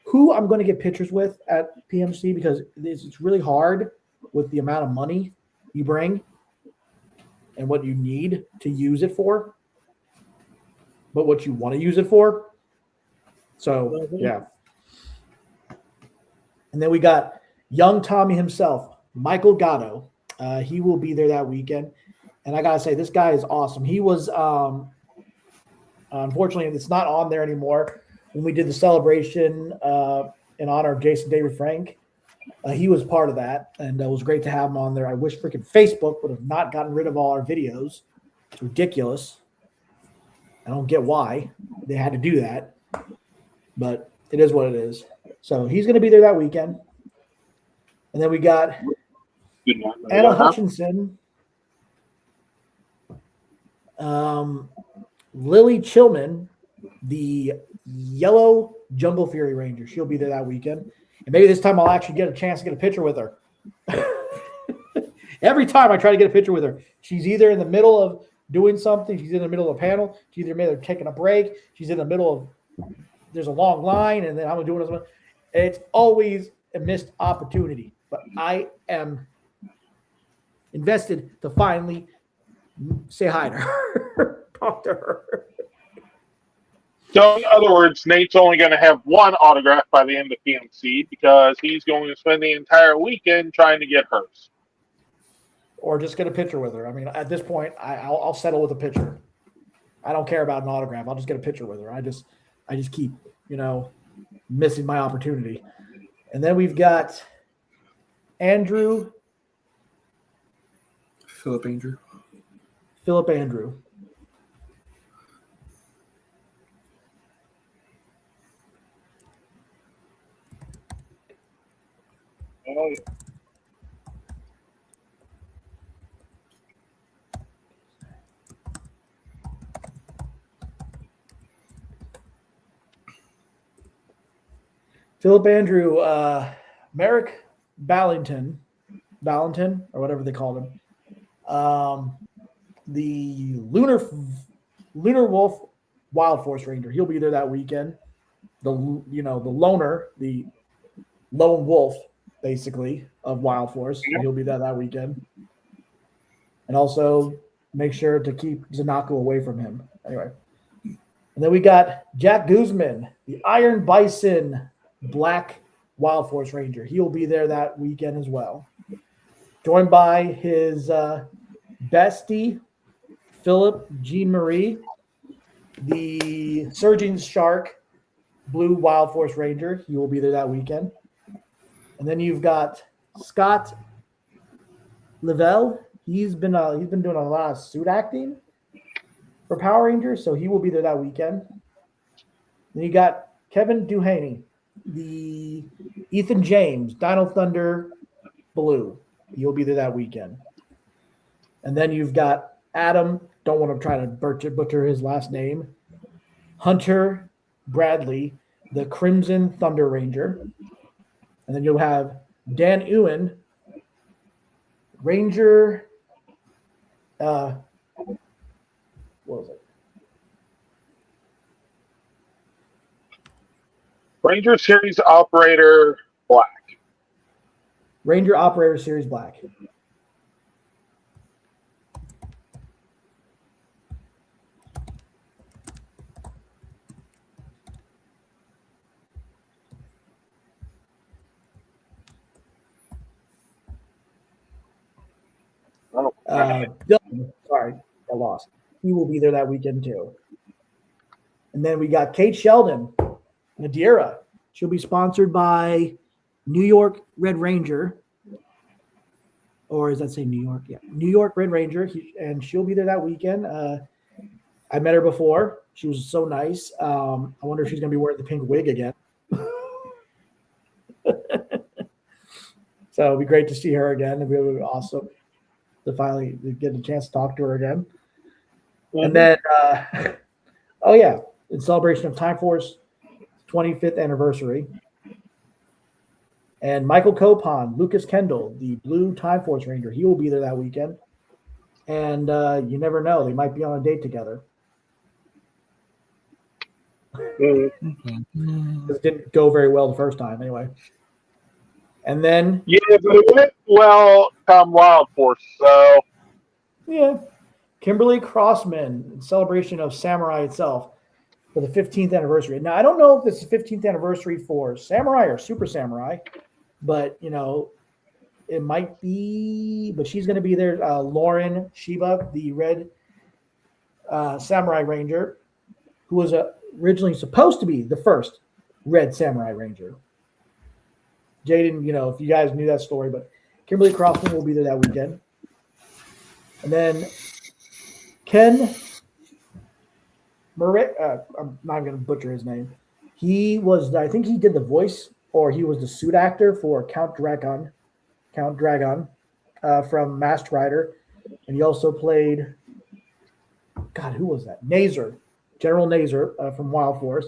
who I'm going to get pictures with at PMC because it's really hard with the amount of money you bring and what you need to use it for, but what you want to use it for. So, yeah. And then we got young Tommy himself, Michael Gatto. He will be there that weekend. And I got to say, this guy is awesome. He was, unfortunately, it's not on there anymore. When we did the celebration in honor of Jason David Frank, he was part of that. And it was great to have him on there. I wish freaking Facebook would have not gotten rid of all our videos. It's ridiculous. I don't get why they had to do that. But it is what it is. So he's going to be there that weekend. And then we got Anna Hutchinson, Lily Chillman, the yellow Jungle Fury Ranger. She'll be there that weekend. And maybe this time I'll actually get a chance to get a picture with her. Every time I try to get a picture with her, she's either in the middle of doing something, she's in the middle of a panel, she's either maybe taking a break, she's in the middle of, there's a long line, and then I'm doing something. It's always a missed opportunity. But I am invested to finally say hi to her, talk to her. So, in other words, Nate's only going to have one autograph by the end of PMC because he's going to spend the entire weekend trying to get hers. Or just get a picture with her. I mean, at this point, I'll settle with a picture. I don't care about an autograph. I'll just get a picture with her. I just keep, missing my opportunity. And then we've got Philip Andrew. Oh, yeah. Philip Andrew, Merrick Ballington, or whatever they called him. The Lunar Wolf Wild Force Ranger. He'll be there that weekend. The loner, the lone wolf, basically, of Wild Force. Yep. He'll be there that weekend. And also make sure to keep Zanako away from him. Anyway. And then we got Jack Guzman, the Iron Bison Black Wild Force Ranger. He will be there that weekend as well. Joined by his bestie, Philip Jean Marie, the Surging Shark Blue Wild Force Ranger. He will be there that weekend. And then you've got Scott Lavelle. He's been doing a lot of suit acting for Power Rangers, so he will be there that weekend. Then you got Kevin Duhaney, the Ethan James, Dino Thunder Blue. He'll be there that weekend. And then you've got Adam, don't want to try to butcher his last name, Hunter Bradley, the Crimson Thunder Ranger. And then you'll have Dan Ewan, Ranger, what was it? Ranger Series Operator Black. Ranger Operator Series Black. Oh, Dylan, sorry, I lost. He will be there that weekend too. And then we got Kate Sheldon, Nadira. She'll be sponsored by New York Red Ranger. Or does that say New York? Yeah, New York Red Ranger. And she'll be there that weekend. I met her before. She was so nice. I wonder if she's going to be wearing the pink wig again. So it'll be great to see her again. It'll be awesome to finally get a chance to talk to her again. Mm-hmm. And then, in celebration of Time Force 25th anniversary. And Michael Copon, Lucas Kendall, the Blue Time Force Ranger, he will be there that weekend. And you never know, they might be on a date together. Mm-hmm. It didn't go very well the first time, anyway. And then, yeah, but it went well come Wild Force, so yeah, Kimberly Crossman, in celebration of Samurai itself for the 15th anniversary. Now, I don't know if this is 15th anniversary for Samurai or Super Samurai, but it might be. But she's going to be there. Lauren Shiba, the Red Samurai Ranger, who was originally supposed to be the first Red Samurai Ranger. Jaden, if you guys knew that story, but Kimberly Crossman will be there that weekend. And then Ken Murray, I'm not going to butcher his name. I think he did the voice, or he was the suit actor for Count Dragon from Masked Rider. And he also played, God, who was that? Nazer, General Nazer from Wild Force.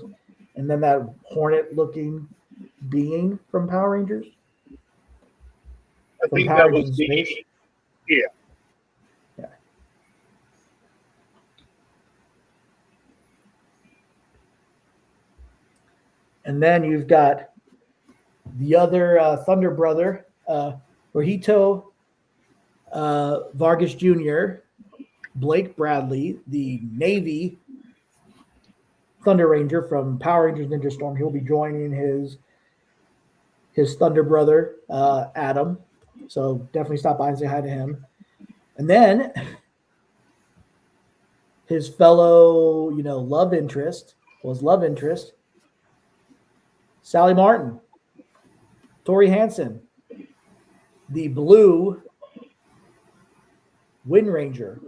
And then that Hornet-looking being from Power Rangers. I think that was the yeah. And then you've got the other Thunder brother, Rojito Vargas Jr., Blake Bradley, the Navy Thunder Ranger from Power Rangers Ninja Storm. He'll be joining his Thunder brother, Adam. So definitely stop by and say hi to him. And then his fellow, love interest, Sally Martin, Tori Hansen, the Blue Wind Ranger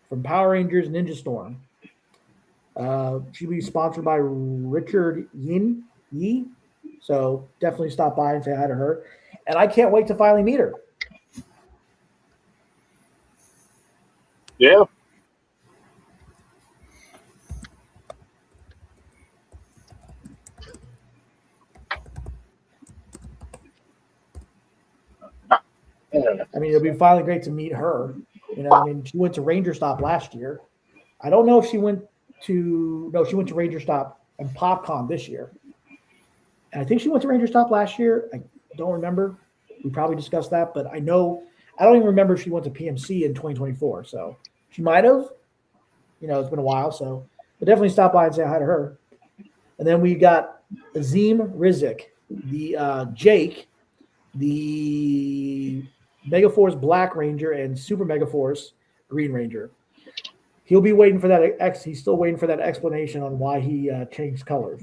from Power Rangers Ninja Storm. She'll be sponsored by Richard Yi. So definitely stop by and say hi to her. And I can't wait to finally meet her. Yeah. I mean, it'll be finally great to meet her. You know, I mean, she went to Ranger Stop last year. I don't know if she went to Ranger Stop and PopCon this year. And I think she went to Ranger Stop last year. I don't remember. We probably discussed that, but I don't even remember if she went to PMC in 2024. So she might have. You know, it's been a while, so but definitely stop by and say hi to her. And then we got Azim Rizik, the Jake, the Megaforce Black Ranger and Super Megaforce Green Ranger. He'll be waiting for that. He's still waiting for that explanation on why he changed colors.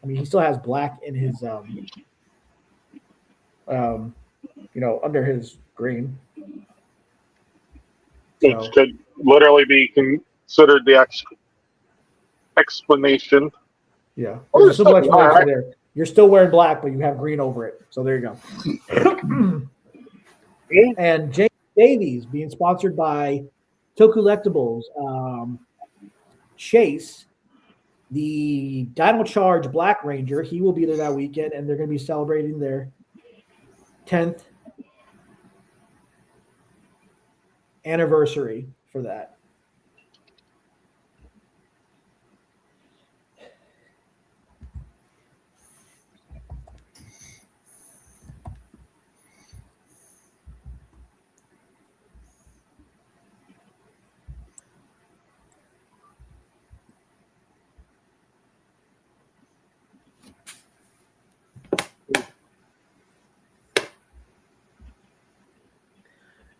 I mean, he still has black in his, under his green. Which could literally be considered the explanation. Yeah. There's a simple explanation there. You're still wearing black, but you have green over it. So there you go. And James Davies being sponsored by Tokullectibles. Chase, the Dino Charge Black Ranger, he will be there that weekend, and they're going to be celebrating their 10th anniversary for that.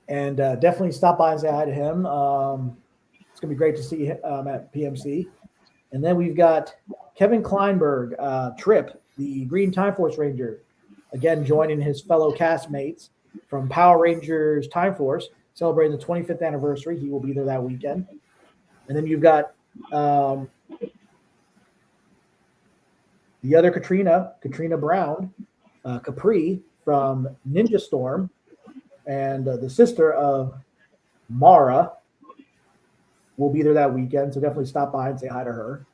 And definitely stop by and say hi to him. It's going to be great to see him at PMC. And then we've got Kevin Kleinberg, Trip, the Green Time Force Ranger, again joining his fellow castmates from Power Rangers Time Force, celebrating the 25th anniversary. He will be there that weekend. And then you've got the other Katrina Brown, Capri from Ninja Storm, and the sister of Mara will be there that weekend. So definitely stop by and say hi to her.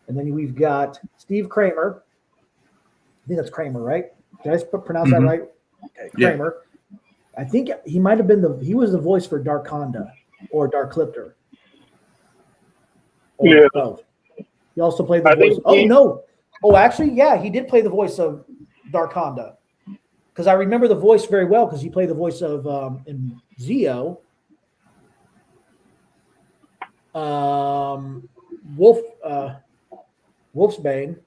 And then we've got Steve Kramer. I think that's Kramer, right? Did I pronounce that right? Okay, Kramer. Yeah. I think he might have been he was the voice for Darkonda or Dark Clipter. Yeah. Both. He also played the voice. Actually, yeah, he did play the voice of Darkonda. Because I remember the voice very well because he played the voice of in Zeo. Wolfbane,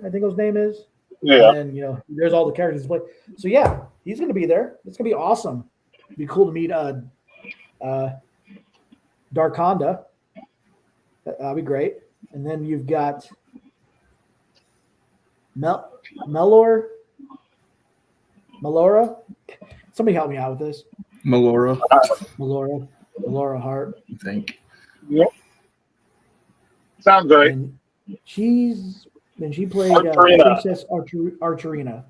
I think his name is. Yeah. And there's all the characters he played. So yeah, he's gonna be there. It's gonna be awesome. It'd be cool to meet Darkonda. That'd be great. And then you've got Melora. Somebody help me out with this. Melora Hart. I think. Yep. Sounds right. And she played Princess Archerina.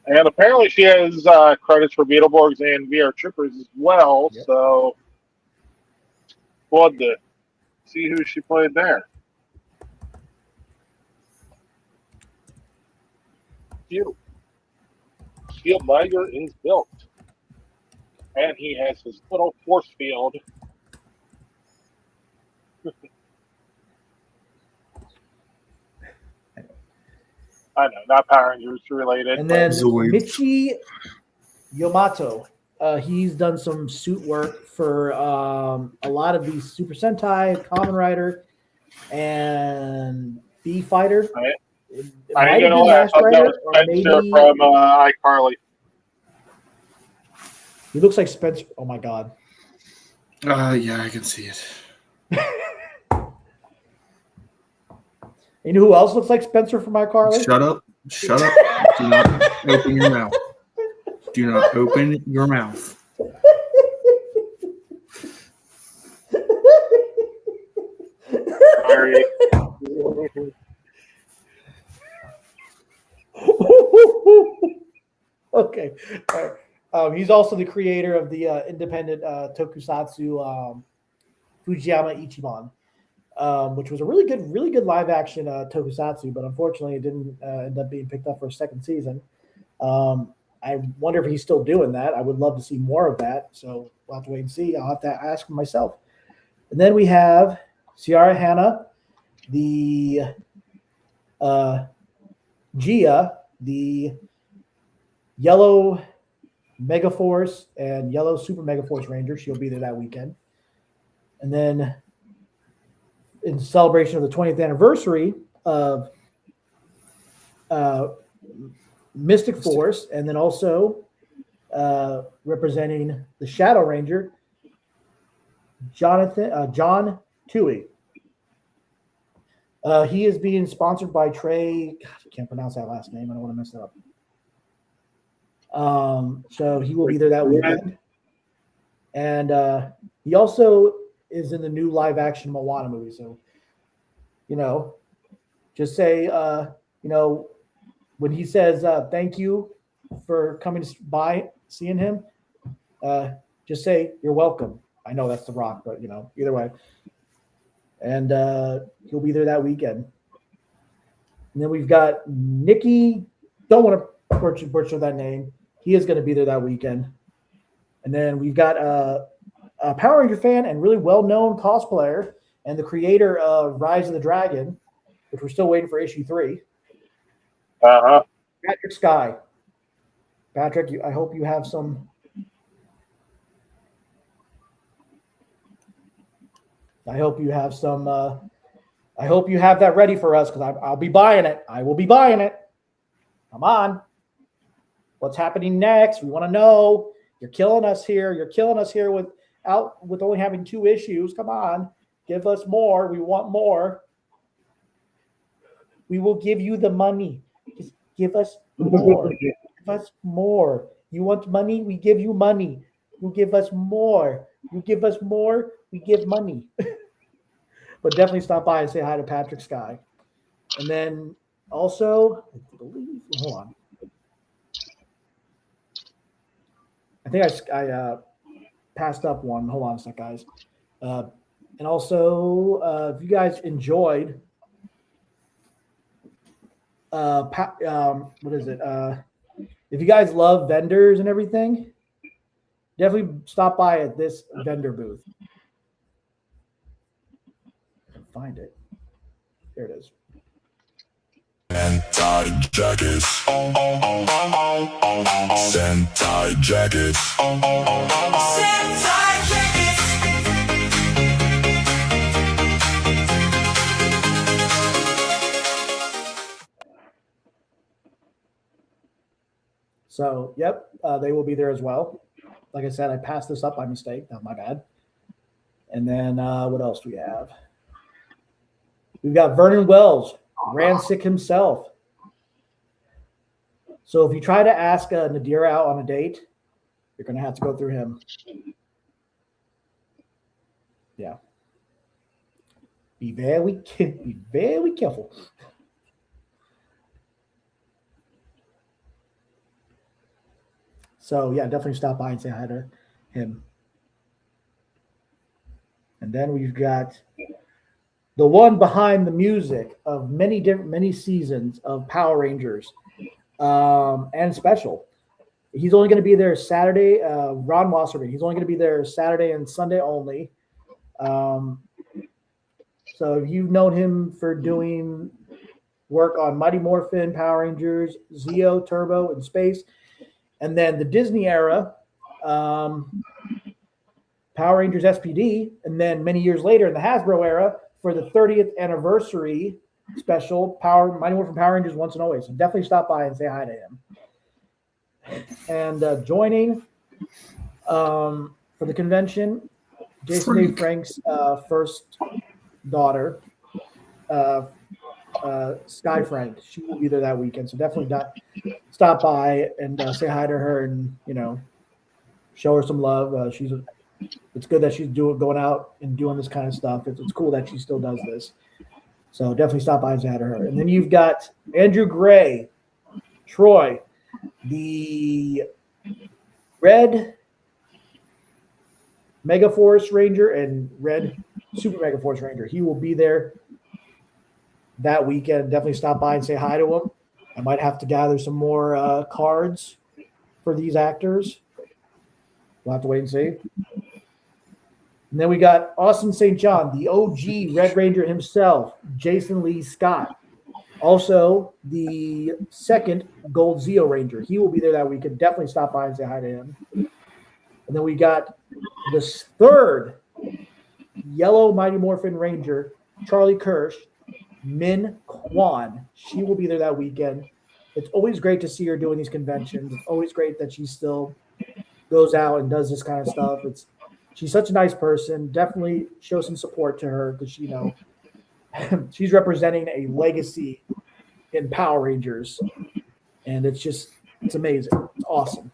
And apparently she has credits for Beetleborgs and VR Troopers as well. Yep. So we'll have to see who she played there. Steel Liger is built. And he has his little force field. I know, not Power Rangers related. And then Michi Yamato. He's done some suit work for a lot of these Super Sentai, Kamen Rider, and B Fighter. I ain't gonna lie, I thought that was Spencer from iCarly. He looks like Spencer. Oh my god. Yeah, I can see it. You know who else looks like Spencer from iCarly? Shut up. Do not open your mouth. Do not open your mouth. Sorry. Okay. All right. He's also the creator of the independent tokusatsu Fujiyama Ichiban, which was a really good live action tokusatsu, but unfortunately it didn't end up being picked up for a second season. I wonder if he's still doing that. I would love to see more of that. So we'll have to wait and see. I'll have to ask him myself. And then we have Ciara Hanna, the Gia, the Yellow Megaforce and Yellow Super Megaforce Ranger. She'll be there that weekend. And then in celebration of the 20th anniversary of Mystic Force, and then also representing the Shadow Ranger, John Tui. He is being sponsored by Trey. God, I can't pronounce that last name. I don't want to mess it up. So he will be there that weekend. And he also is in the new live action Moana movie. So, just say, when he says thank you for coming by, seeing him, just say you're welcome. I know that's The Rock, but either way. And he'll be there that weekend. And then we've got Nikki. Don't want to butcher that name. He is going to be there that weekend. And then we've got a Power Ranger fan and really well-known cosplayer and the creator of Rise of the Dragon, which we're still waiting for issue 3. Patrick Sky. Patrick, I hope you have some. I hope you have some. I hope you have that ready for us because I'll be buying it. I will be buying it. Come on. What's happening next? We want to know. You're killing us here. You're killing us here with only having 2 issues. Come on. Give us more. We want more. We will give you the money. Just give us more. Give us more. You want money? We give you money. You give us more. You give us more. We give money. But definitely stop by and say hi to Patrick Sky. And then also, I believe, hold on. I think I passed up one. Hold on a sec, guys. And also, if you guys enjoyed, what is it? If you guys love vendors and everything, definitely stop by at this vendor booth. Find it. There it is. Sentai jackets. Sentai jackets. Sentai jackets. So, yep, they will be there as well. Like I said, I passed this up by mistake. Not my bad. And then what else do we have? We've got Vernon Wells, Rancic himself. So if you try to ask Nadira out on a date, you're going to have to go through him. Yeah. Be very careful. So, yeah, definitely stop by and say hi to him. And then we've got the one behind the music of many seasons of Power Rangers and Special. He's only going to be there Saturday. Ron Wasserman. He's only going to be there Saturday and Sunday only. So if you've known him for doing work on Mighty Morphin, Power Rangers, Zeo, Turbo, and Space, and then the Disney era, Power Rangers SPD, and then many years later in the Hasbro era, for the 30th anniversary special, Mighty Morphin Power Rangers Once and Always. So definitely stop by and say hi to him. And joining for the convention, Jason Dave Frank's first daughter, Sky Frank. She will be there that weekend. So definitely stop by and say hi to her and, show her some love. It's good that she's going out and doing this kind of stuff. It's cool that she still does this. So definitely stop by and say hi to her. And then you've got Andrew Gray, Troy, the red Megaforce Ranger and red Super Megaforce Ranger. He will be there that weekend. Definitely stop by and say hi to him. I might have to gather some more cards for these actors. We'll have to wait and see. And then we got Austin St. John, the OG Red Ranger himself, Jason Lee Scott. Also, the second Gold Zeo Ranger. He will be there that weekend. Definitely stop by and say hi to him. And then we got the third Yellow Mighty Morphin Ranger, Charlie Kirsch, Min Kwan. She will be there that weekend. It's always great to see her doing these conventions. It's always great that she still goes out and does this kind of stuff. She's such a nice person. Definitely show some support to her because she's representing a legacy in Power Rangers, and it's amazing. It's awesome.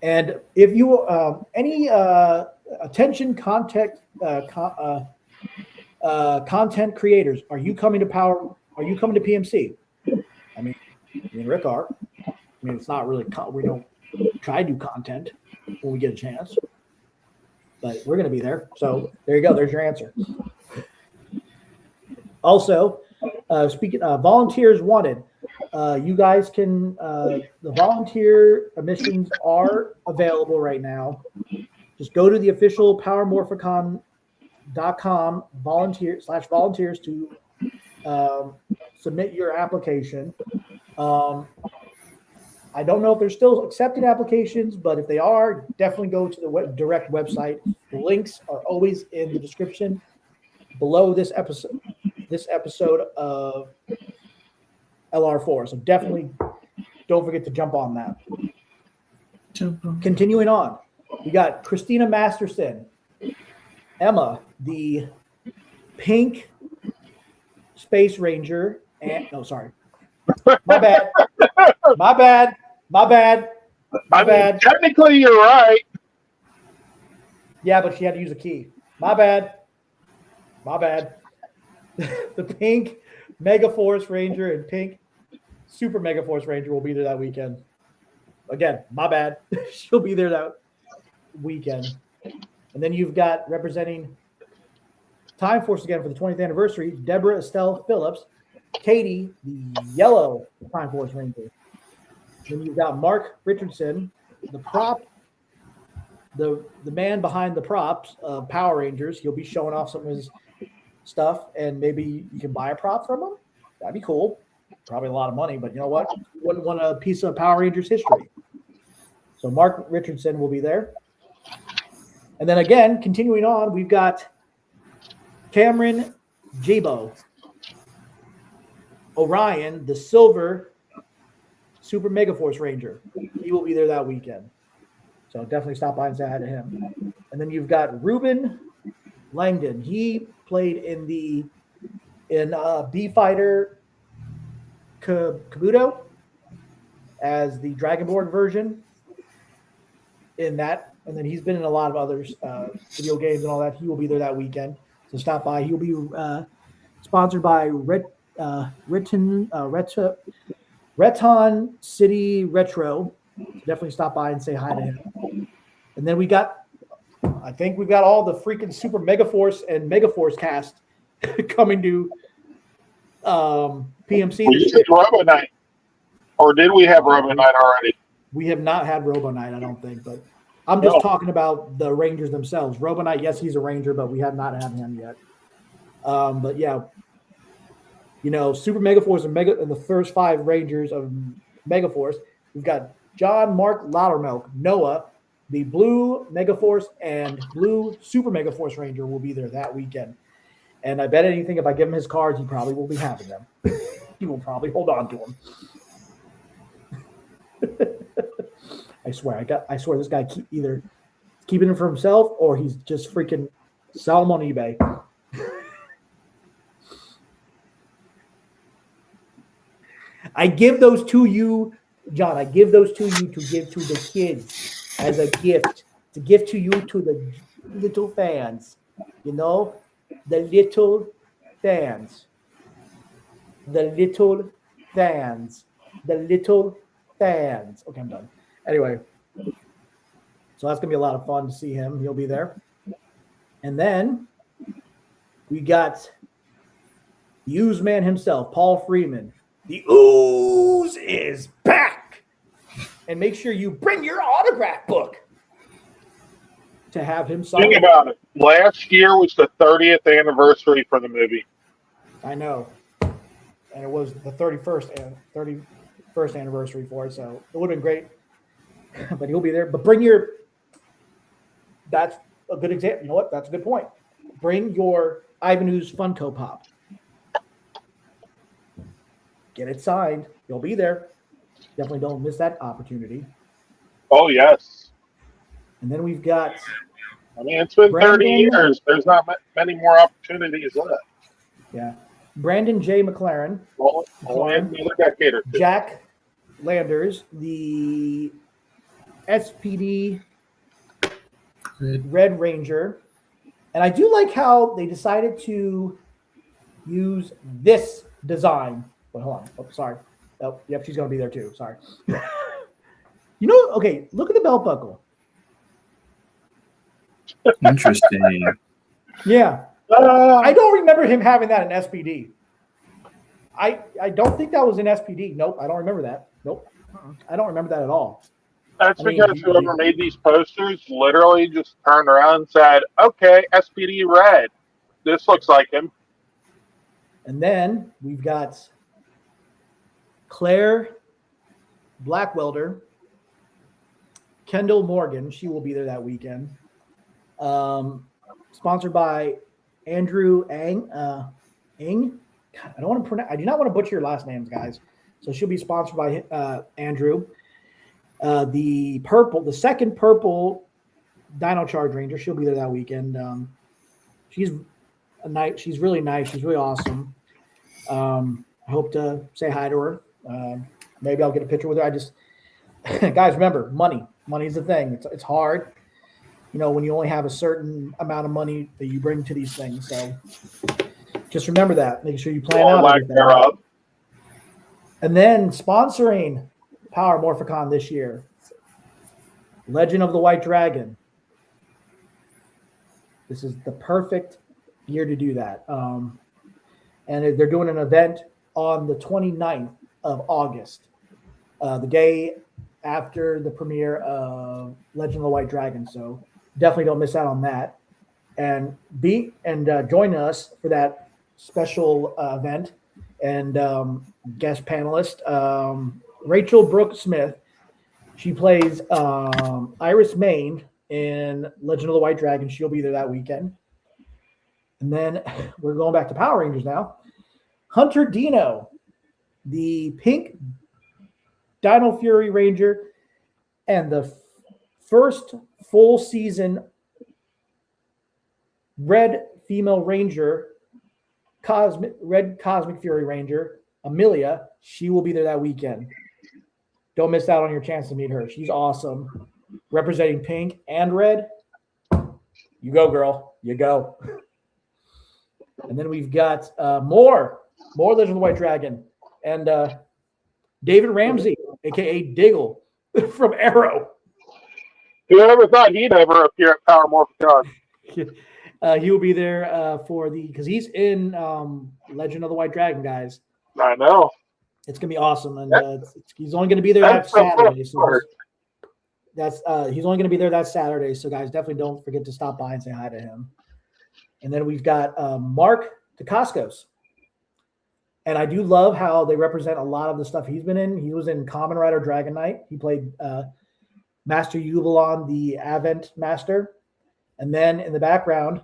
And if you any attention content creators, are you coming to PMC? I mean, me and Rick are. I mean, it's not really we don't try to do content when we get a chance, but we're going to be there. So there you go. There's your answer. Also, speaking volunteers wanted, you guys can the volunteer admissions are available right now. Just go to the official powermorphicon.com volunteers to submit your application. I don't know if they're still accepting applications, but if they are, definitely go to the direct website. The links are always in the description below this episode of LR4. So definitely don't forget to jump on that. Continuing on, we got Christina Masterson, Emma, the pink Space Ranger, and my bad. Technically, you're right. Yeah, but she had to use a key. My bad. The pink Megaforce Ranger and pink Super Megaforce Ranger will be there that weekend. Again, my bad. She'll be there that weekend. And then you've got representing Time Force again for the 20th anniversary, Deborah Estelle Phillips, Katie, the yellow Time Force Ranger. Then you've got Mark Richardson, the man behind the props of Power Rangers. He'll be showing off some of his stuff, and maybe you can buy a prop from him. That'd be cool. Probably a lot of money, but you know what? Wouldn't want a piece of Power Rangers history. So Mark Richardson will be there. And then again, continuing on, we've got Cameron Jabo Orion, the silver Super Megaforce Ranger. He will be there that weekend. So definitely stop by and say hi to him. And then you've got Ruben Langdon. He played in B-Fighter Kabuto as the Dragonborn version in that. And then he's been in a lot of others, video games and all that. He will be there that weekend. So stop by. He'll be sponsored by Reton City Retro. Definitely stop by and say hi to him. And then I think we've got all the freaking Super Megaforce and Megaforce cast coming to PMC. We did Robo Night. Or did we have Robo Night already? We have not had Robo Night, I don't think, but I'm just talking about the Rangers themselves. Robo Night, yes, he's a Ranger, but we have not had him yet. But yeah, Super Megaforce and the first 5 Rangers of Megaforce. We've got John Mark Loudermilk, Noah, the blue Megaforce and blue Super Megaforce Ranger will be there that weekend. And I bet anything, if I give him his cards, he probably will be having them. He will probably hold on to them. I swear this guy either keeping them for himself or he's just freaking selling them on eBay. I give those to you, John. I give those to you to give to the kids as a gift, to give to you to the little fans. The little fans. The little fans. the little fans. Okay, I'm done. Anyway, so that's gonna be a lot of fun to see him. He'll be there. And then we got the Ooze Man himself, Paul Freeman. The Ooze is back. And make sure you bring your autograph book to have him sign. Think about it. Last year was the 30th anniversary for the movie. I know. And it was the 31st anniversary for it, so it would have been great. But he'll be there. But that's a good example. You know what? That's a good point. Bring your Ivan Ooze Funko Pop. Get it signed. You'll be there. Definitely don't miss that opportunity. Oh, yes. And then we've got... I mean, it's been 30 years. There's not many more opportunities left. Yeah. Brandon J. McLaren. Only another decade or two. Jack Landers, the SPD Red Ranger. And I do like how they decided to use this design. Wait, hold on. Oh, sorry. Oh, yep, she's going to be there too. Sorry. Okay, look at the belt buckle. Interesting. Yeah. I don't remember him having that in SPD. I don't think that was in SPD. Nope, I don't remember that. Nope. I don't remember that at all. That's because whoever made these posters literally just turned around and said, okay, SPD Red. This looks like him. And then we've got Claire Blackwelder, Kendall Morgan. She will be there that weekend. Sponsored by Andrew Ang. God, I do not want to butcher your last names, guys. So she'll be sponsored by Andrew. The second purple Dino Charge Ranger. She'll be there that weekend. She's really nice. She's really awesome. I hope to say hi to her. Maybe I'll get a picture with her. I just, guys, remember, money. Money's the thing. It's hard, when you only have a certain amount of money that you bring to these things. So just remember that. Make sure you plan out everything. And then sponsoring Power Morphicon this year, Legend of the White Dragon. This is the perfect year to do that. And they're doing an event on the 29th of August, the day after the premiere of Legend of the White Dragon. So definitely don't miss out on that. And join us for that special event. And guest panelist, Rachel Brooke Smith. She plays Iris Main in Legend of the White Dragon. She'll be there that weekend. And then we're going back to Power Rangers now. Hunter Dino, the pink Dino Fury Ranger, and the first full season red female Ranger, red Cosmic Fury Ranger, Amelia. She will be there that weekend. Don't miss out on your chance to meet her. She's awesome. Representing pink and red. You go, girl. You go. And then we've got more Legend of the White Dragon. And David Ramsey, a.k.a. Diggle from Arrow. Whoever thought he'd ever appear at Power Morphicon? He will be there because he's in Legend of the White Dragon, guys. I know. It's gonna be awesome, and he's only gonna be there that Saturday. So he's only gonna be there that Saturday. So guys, definitely don't forget to stop by and say hi to him. And then we've got Mark Dacascos. And I do love how they represent a lot of the stuff he's been in. He was in Kamen Rider Dragon Knight. He played Master Yuvalon, the Avent Master. And then in the background,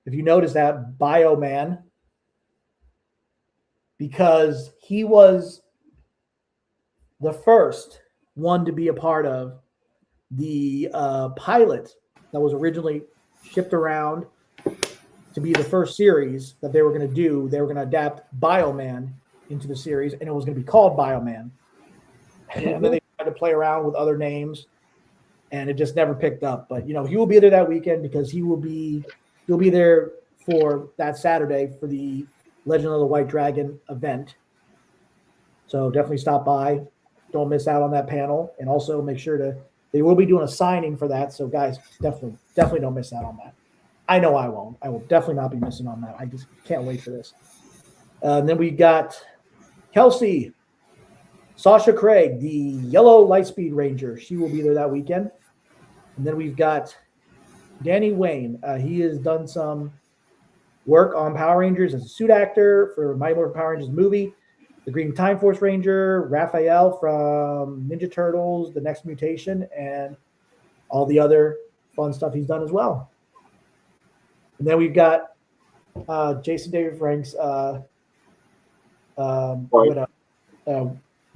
if you notice that, Bioman, because he was the first one to be a part of the pilot that was originally shipped around to be the first series that they were going to do. They were going to adapt Bioman into the series, and it was going to be called Bioman. And then they tried to play around with other names, and it just never picked up. But he will be there that weekend because he'll be there for that Saturday for the Legend of the White Dragon event. So definitely stop by. Don't miss out on that panel. And also make sure they will be doing a signing for that. So guys, definitely don't miss out on that. I know I won't. I will definitely not be missing on that. I just can't wait for this. And then we got Kelsey, Sasha Craig, the yellow Lightspeed Ranger. She will be there that weekend. And then we've got Danny Wayne. He has done some work on Power Rangers as a suit actor for Mighty Morphin Power Rangers movie. The Green Time Force Ranger, Raphael from Ninja Turtles, The Next Mutation, and all the other fun stuff he's done as well. And then we've got Jason David Frank's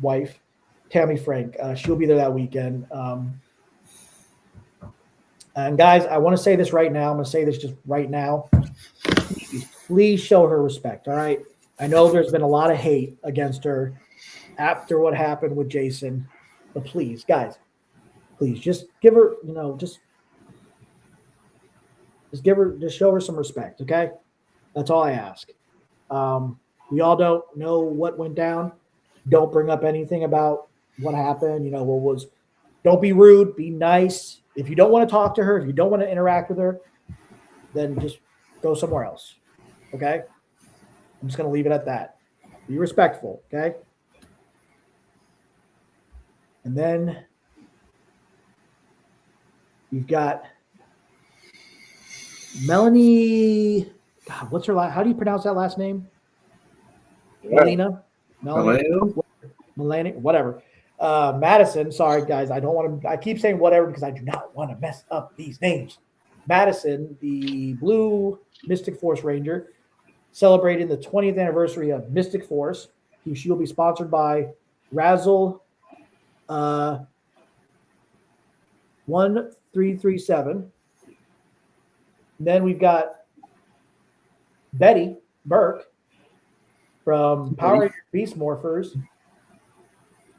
wife, Tammy Frank. She'll be there that weekend. And guys, I want to say this right now. I'm going to say this just right now. Please show her respect, all right? I know there's been a lot of hate against her after what happened with Jason, but please, guys, please just give her, just show her some respect, okay? That's all I ask. We all don't know what went down. Don't bring up anything about what happened. Don't be rude, be nice. If you don't want to talk to her, if you don't want to interact with her, then just go somewhere else, okay? I'm just going to leave it at that. Be respectful, okay? And then you've got Melanie. God, what's her last? How do you pronounce that last name? Yeah. Melanie, whatever. Madison. Sorry, guys. I don't want to. I keep saying whatever because I do not want to mess up these names. Madison, the Blue Mystic Force Ranger, celebrating the 20th anniversary of Mystic Force. She'll be sponsored by Razzle 1337. Then we've got Betty Burke from Power Rangers Beast Morphers.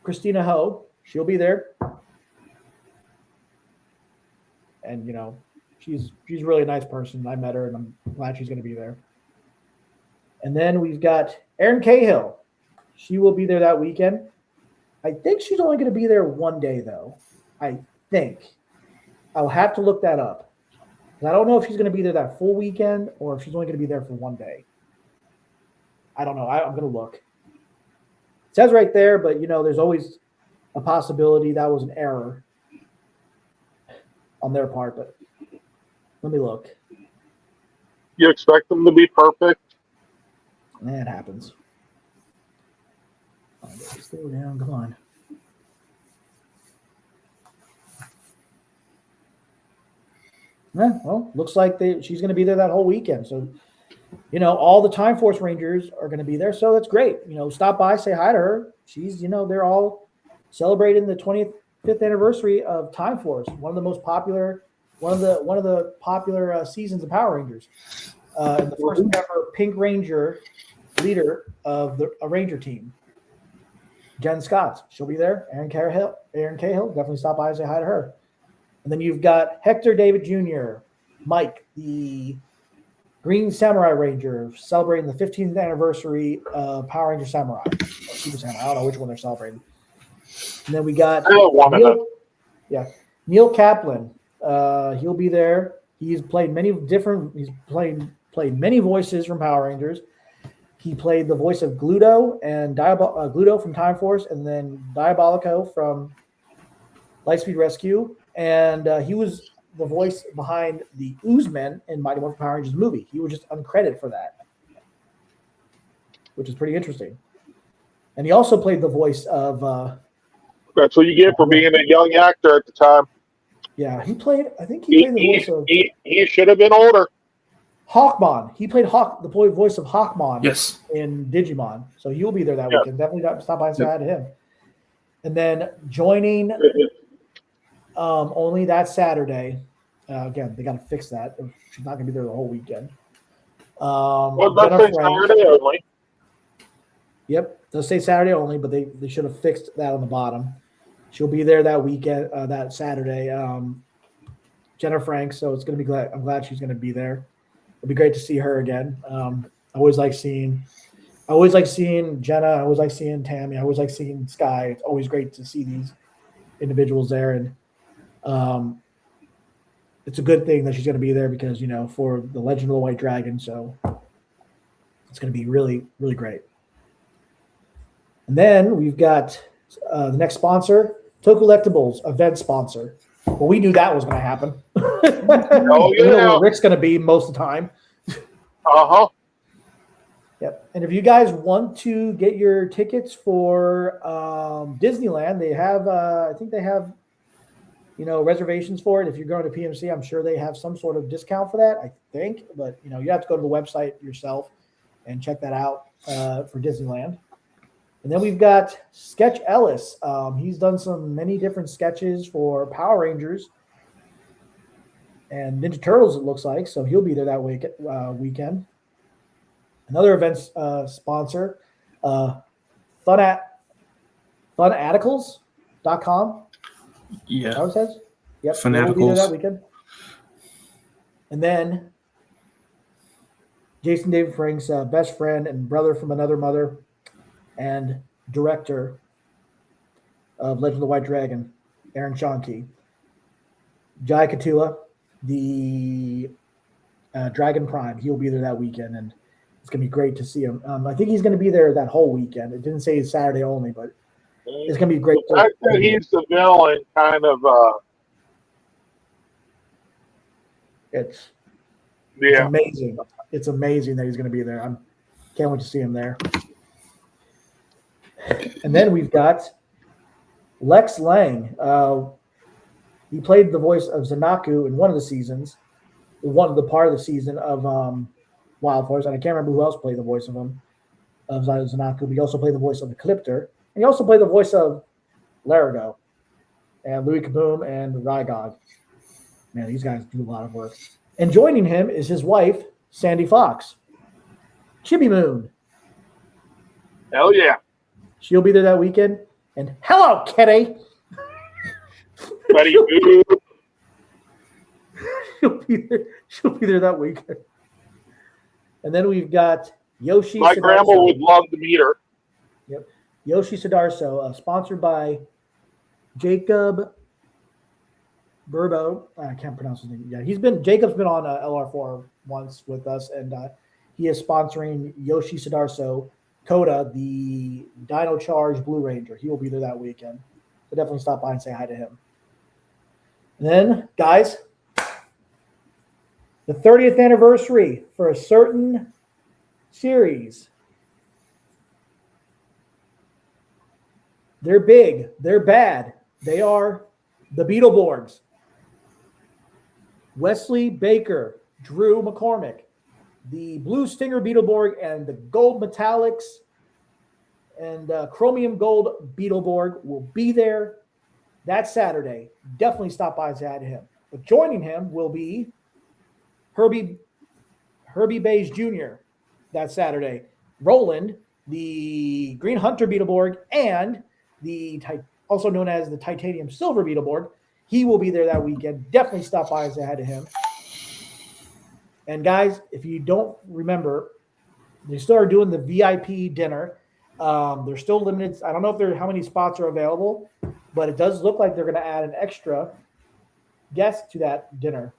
Christina Ho, she'll be there. And, she's a really nice person. I met her, and I'm glad she's going to be there. And then we've got Erin Cahill. She will be there that weekend. I think she's only going to be there one day, though. I think. I'll have to look that up. I don't know if she's going to be there that full weekend or if she's only going to be there for one day. I don't know. I'm going to look. It says right there, but, there's always a possibility that was an error on their part. But let me look. You expect them to be perfect? That happens. Slow down. Come on. Yeah, well, looks like she's going to be there that whole weekend. So, all the Time Force Rangers are going to be there. So that's great. Stop by, say hi to her. She's, they're all celebrating the 25th anniversary of Time Force, one of the popular seasons of Power Rangers. And the first ever Pink Ranger leader of a Ranger team, Jen Scott. She'll be there. Erin Cahill, definitely stop by and say hi to her. And then you've got Hector David Jr., Mike, the Green Samurai Ranger, celebrating the 15th anniversary of Power Ranger Samurai. Or Super Samurai. I don't know which one they're celebrating. And then we got Neil Kaplan. He'll be there. He's played many voices from Power Rangers. He played the voice of Gluto and Gluto from Time Force, and then Diabolico from Lightspeed Rescue. And he was the voice behind the Oozemen in Mighty Morphin Power Rangers movie. He was just uncredited for that, which is pretty interesting. And he also played the voice of... That's what you get for being a young actor at the time. Yeah, he played the voice of... He should have been older. Hawkmon. He played the voice of Hawkmon in Digimon. So he'll be there that weekend. Definitely stop by and say hi to him. And then joining only that Saturday. Again, they got to fix that. She's not going to be there the whole weekend. Well, that's Saturday only. Yep, does say Saturday only, but they should have fixed that on the bottom. She'll be there that weekend, that Saturday. Jenna Frank, so it's going to be glad. I'm glad she's going to be there. It'll be great to see her again. I always like seeing I always like seeing Jenna. I always like seeing Tammy. I always like seeing Sky. It's always great to see these individuals there, and it's a good thing that she's going to be there because for the Legend of the White Dragon. So it's going to be really, really great. And then we've got the next sponsor, Tokullectibles, event sponsor. Well, we knew that was going to happen. Oh, We know yeah. where Rick's going to be most of the time. Uh-huh. Yep. And if you guys want to get your tickets for Disneyland, they have, I think they have, reservations for it. If you're going to PMC, I'm sure they have some sort of discount for that, I think. But, you have to go to the website yourself and check that out for Disneyland. And then we've got Sketch Ellis. He's done many different sketches for Power Rangers and Ninja Turtles, it looks like. So he'll be there that weekend. Another events sponsor, funaticles.com. Yeah. How it says? Yep. Fanaticals. We'll be there that weekend. And then Jason David Frank's best friend and brother from another mother and director of Legend of the White Dragon, Aaron Shonke. Jai Katua, the Dragon Prime. He'll be there that weekend, and it's going to be great to see him. I think he's going to be there that whole weekend. It didn't say Saturday only, but it's going to be great. The fact that he's the villain kind of, It's yeah. amazing. It's amazing that he's going to be there. Can't wait to see him there. And then we've got Lex Lang. He played the voice of Zanaku in one of the seasons, the part of the season of Wild Force, and I can't remember who else played the voice of him, of Zanaku, but he also played the voice of the Clipter, and he also played the voice of Larigo, and Louis Kaboom, and Rygog. Man, these guys do a lot of work. And joining him is his wife, Sandy Fox. Chibi Moon. Hell yeah. She'll be there that weekend. And hello, Kitty. Buddy, boo. She'll be there that weekend. And then we've got Yoshi. My Sudarso. grandma would love to meet her. Yep. Yoshi Sudarso, sponsored by Jacob Burbo. I can't pronounce his name. Yeah, Jacob's been on LR4 once with us, and he is sponsoring Yoshi Sudarso, Coda, the Dino Charge Blue Ranger. He will be there that weekend. So definitely stop by and say hi to him. And then, guys, the 30th anniversary for a certain series. They're big. They're bad. They are the Beetleborgs. Wesley Baker, Drew McCormick, the Blue Stinger Beetleborg, and the Gold Metallics and Chromium Gold Beetleborg will be there that Saturday. Definitely stop by and say hi to him. But joining him will be Herbie Bays Jr. that Saturday. Roland, the Green Hunter Beetleborg, and the also known as the Titanium Silver Beetleborg. He will be there that weekend. Definitely stop by and say hi to him. And guys, if you don't remember, they still are doing the VIP dinner. They're still limited. I don't know how many spots are available, but it does look like they're going to add an extra guest to that dinner.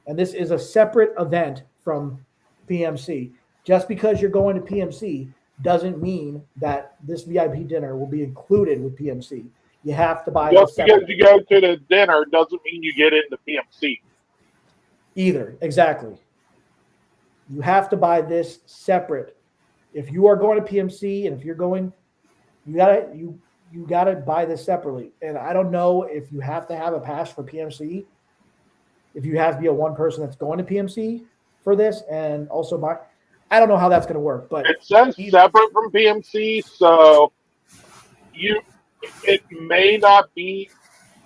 And this is a separate event from PMC. Just because you're going to PMC doesn't mean that this VIP dinner will be included with PMC. You have to buy just because you go to the dinner doesn't mean you get into PMC. Either. Exactly. You have to buy this separate. If you are going to PMC and if you're going, you gotta buy this separately. And I don't know if you have to have a pass for PMC, if you have to be a one person that's going to PMC for this, and also buy. I don't know how that's going to work, but it says separate from PMC, so it may not be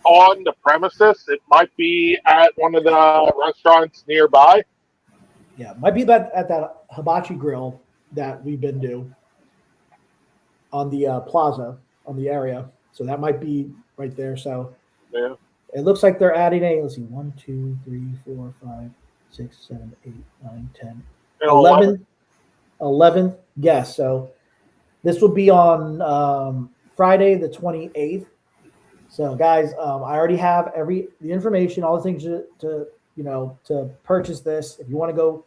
on the premises. It might be at one of the restaurants nearby. Yeah, might be at that hibachi grill that we've been to on the plaza, on the area. So that might be right there. So yeah, it looks like they're adding let's see, 1, 2, 3, 4, 5, 6, 7, 8, 9, 10, 11 11th guest. So this will be on Friday the 28th. So guys, I already have the information, all the things to purchase this. If you want to go,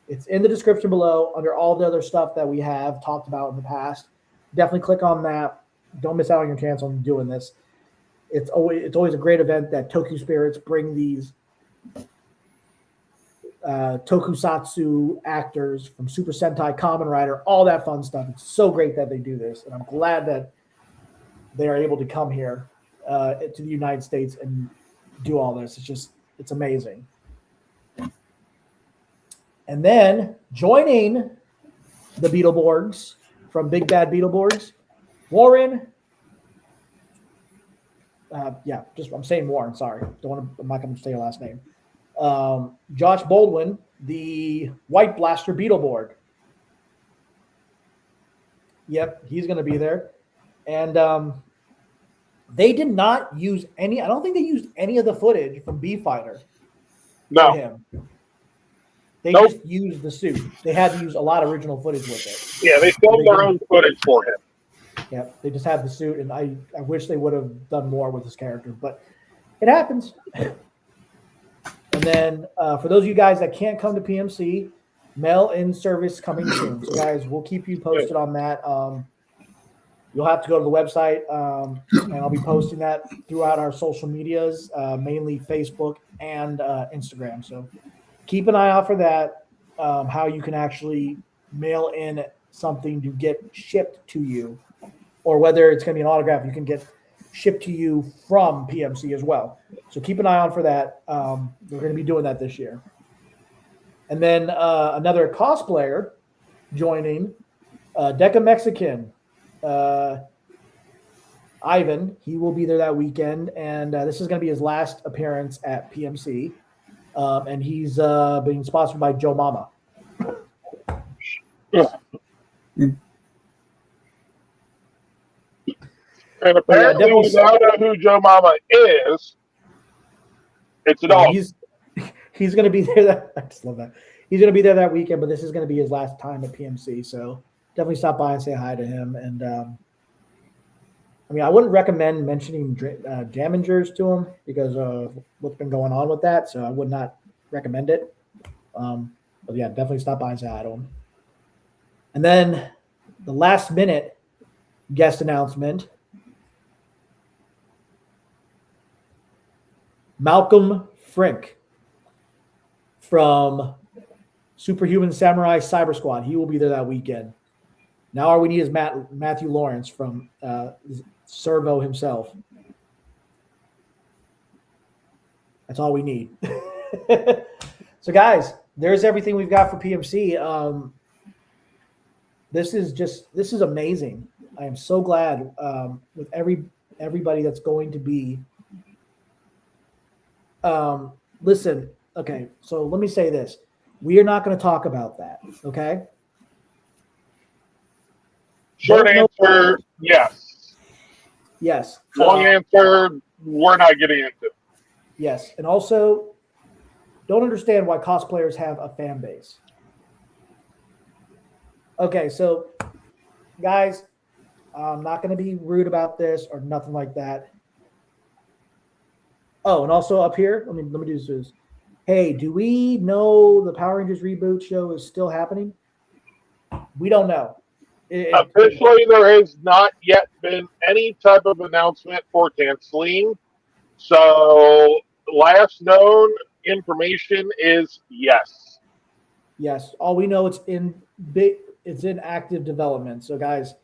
it's in the description below under all the other stuff that we have talked about in the past. Definitely click on that. Don't miss out on your chance on doing this. It's always a great event that Toku Spirits bring these tokusatsu actors from Super Sentai, Kamen Rider, all that fun stuff. It's so great that they do this, and I'm glad that they are able to come here to the United States and do all this. It's amazing. And then joining the Beetleborgs from Big Bad Beetleborgs, Warren. I'm saying Warren. Sorry, I'm not going to say your last name. Josh Baldwin, the White Blaster Beetleborg. Yep, he's going to be there. And they did not use any. I don't think they used any of the footage from B Fighter. No. For him. They just used the suit. They had to use a lot of original footage with it. Yeah, they filmed their own footage for him. Yeah, they just had the suit, and I wish they would have done more with this character, but it happens. And then for those of you guys that can't come to PMC, mail-in service coming soon. So guys, we'll keep you posted on that. You'll have to go to the website, and I'll be posting that throughout our social medias, mainly Facebook and Instagram. So keep an eye out for that, how you can actually mail in something to get shipped to you, or whether it's going to be an autograph you can get shipped to you from PMC as well. So keep an eye on for that. We're going to be doing that this year. And then another cosplayer joining, Deca Mexican, Ivan. He will be there that weekend, and this is going to be his last appearance at PMC. And he's being sponsored by Joe Mama. And apparently, we now know who Joe Mama is. It's an all. He's going to be there. I just love that. He's going to be there that weekend, but this is going to be his last time at PMC. So definitely stop by and say hi to him. And I wouldn't recommend mentioning Damagers to him because of what's been going on with that. So I would not recommend it. But yeah, definitely stop by and say hi to him. And then the last minute guest announcement. Malcolm Frink from Superhuman Samurai Cyber Squad. He will be there that weekend. Now all we need is Matthew Lawrence from Servo himself. That's all we need. So guys, there's everything we've got for PMC. This is amazing. I am so glad with everybody that's going to be. Listen, okay, so let me say this. We are not going to talk about that, okay? Short answer, yes. Yes. Long answer, we're not getting into. Yes, and also don't understand why cosplayers have a fan base. Okay, so guys, I'm not going to be rude about this or nothing like that. Oh, and also up here, let me do this. Hey, do we know the Power Rangers reboot show is still happening? We don't know. Officially, there has not yet been any type of announcement for canceling. So, last known information is yes. Yes, all we know it's in active development. So, guys,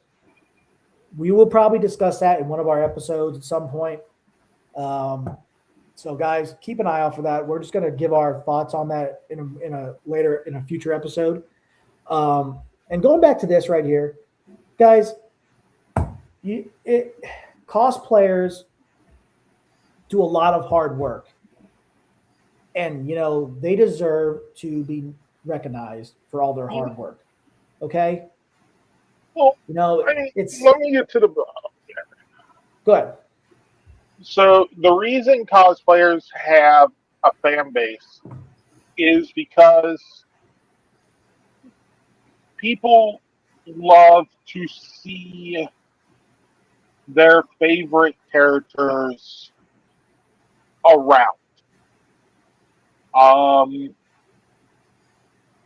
we will probably discuss that in one of our episodes at some point. So, guys, keep an eye out for that. We're just going to give our thoughts on that in a future episode. And going back to this right here, guys, cosplayers do a lot of hard work, and they deserve to be recognized for all their hard work. Okay. Well, it's. Let me get to the. Go ahead. So the reason cosplayers have a fan base is because people love to see their favorite characters around.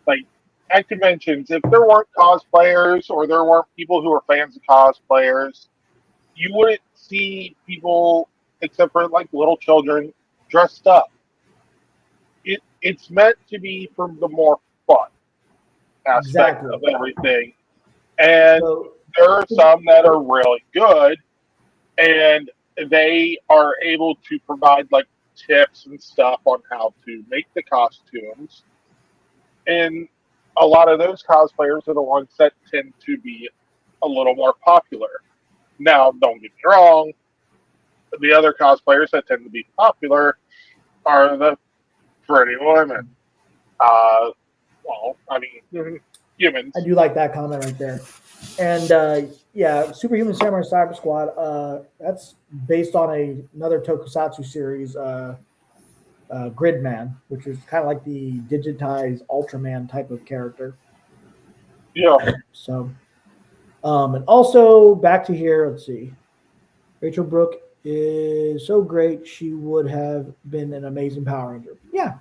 Like at conventions, if there weren't cosplayers or there weren't people who are fans of cosplayers, you wouldn't see people except for like little children dressed up. It's meant to be for the more fun aspect Exactly. of everything. And So, there are some that are really good and they are able to provide like tips and stuff on how to make the costumes. And a lot of those cosplayers are the ones that tend to be a little more popular. Now, don't get me wrong, the other cosplayers that tend to be popular are the pretty women. Well, I mean, humans. I do like that comment right there. And yeah, Superhuman Samurai Cyber Squad. That's based on another Tokusatsu series, Gridman, which is kind of like the digitized Ultraman type of character. Yeah. So, and also back to here. Let's see. Rachel Brooke is so great. She would have been an amazing Power Ranger. Yeah.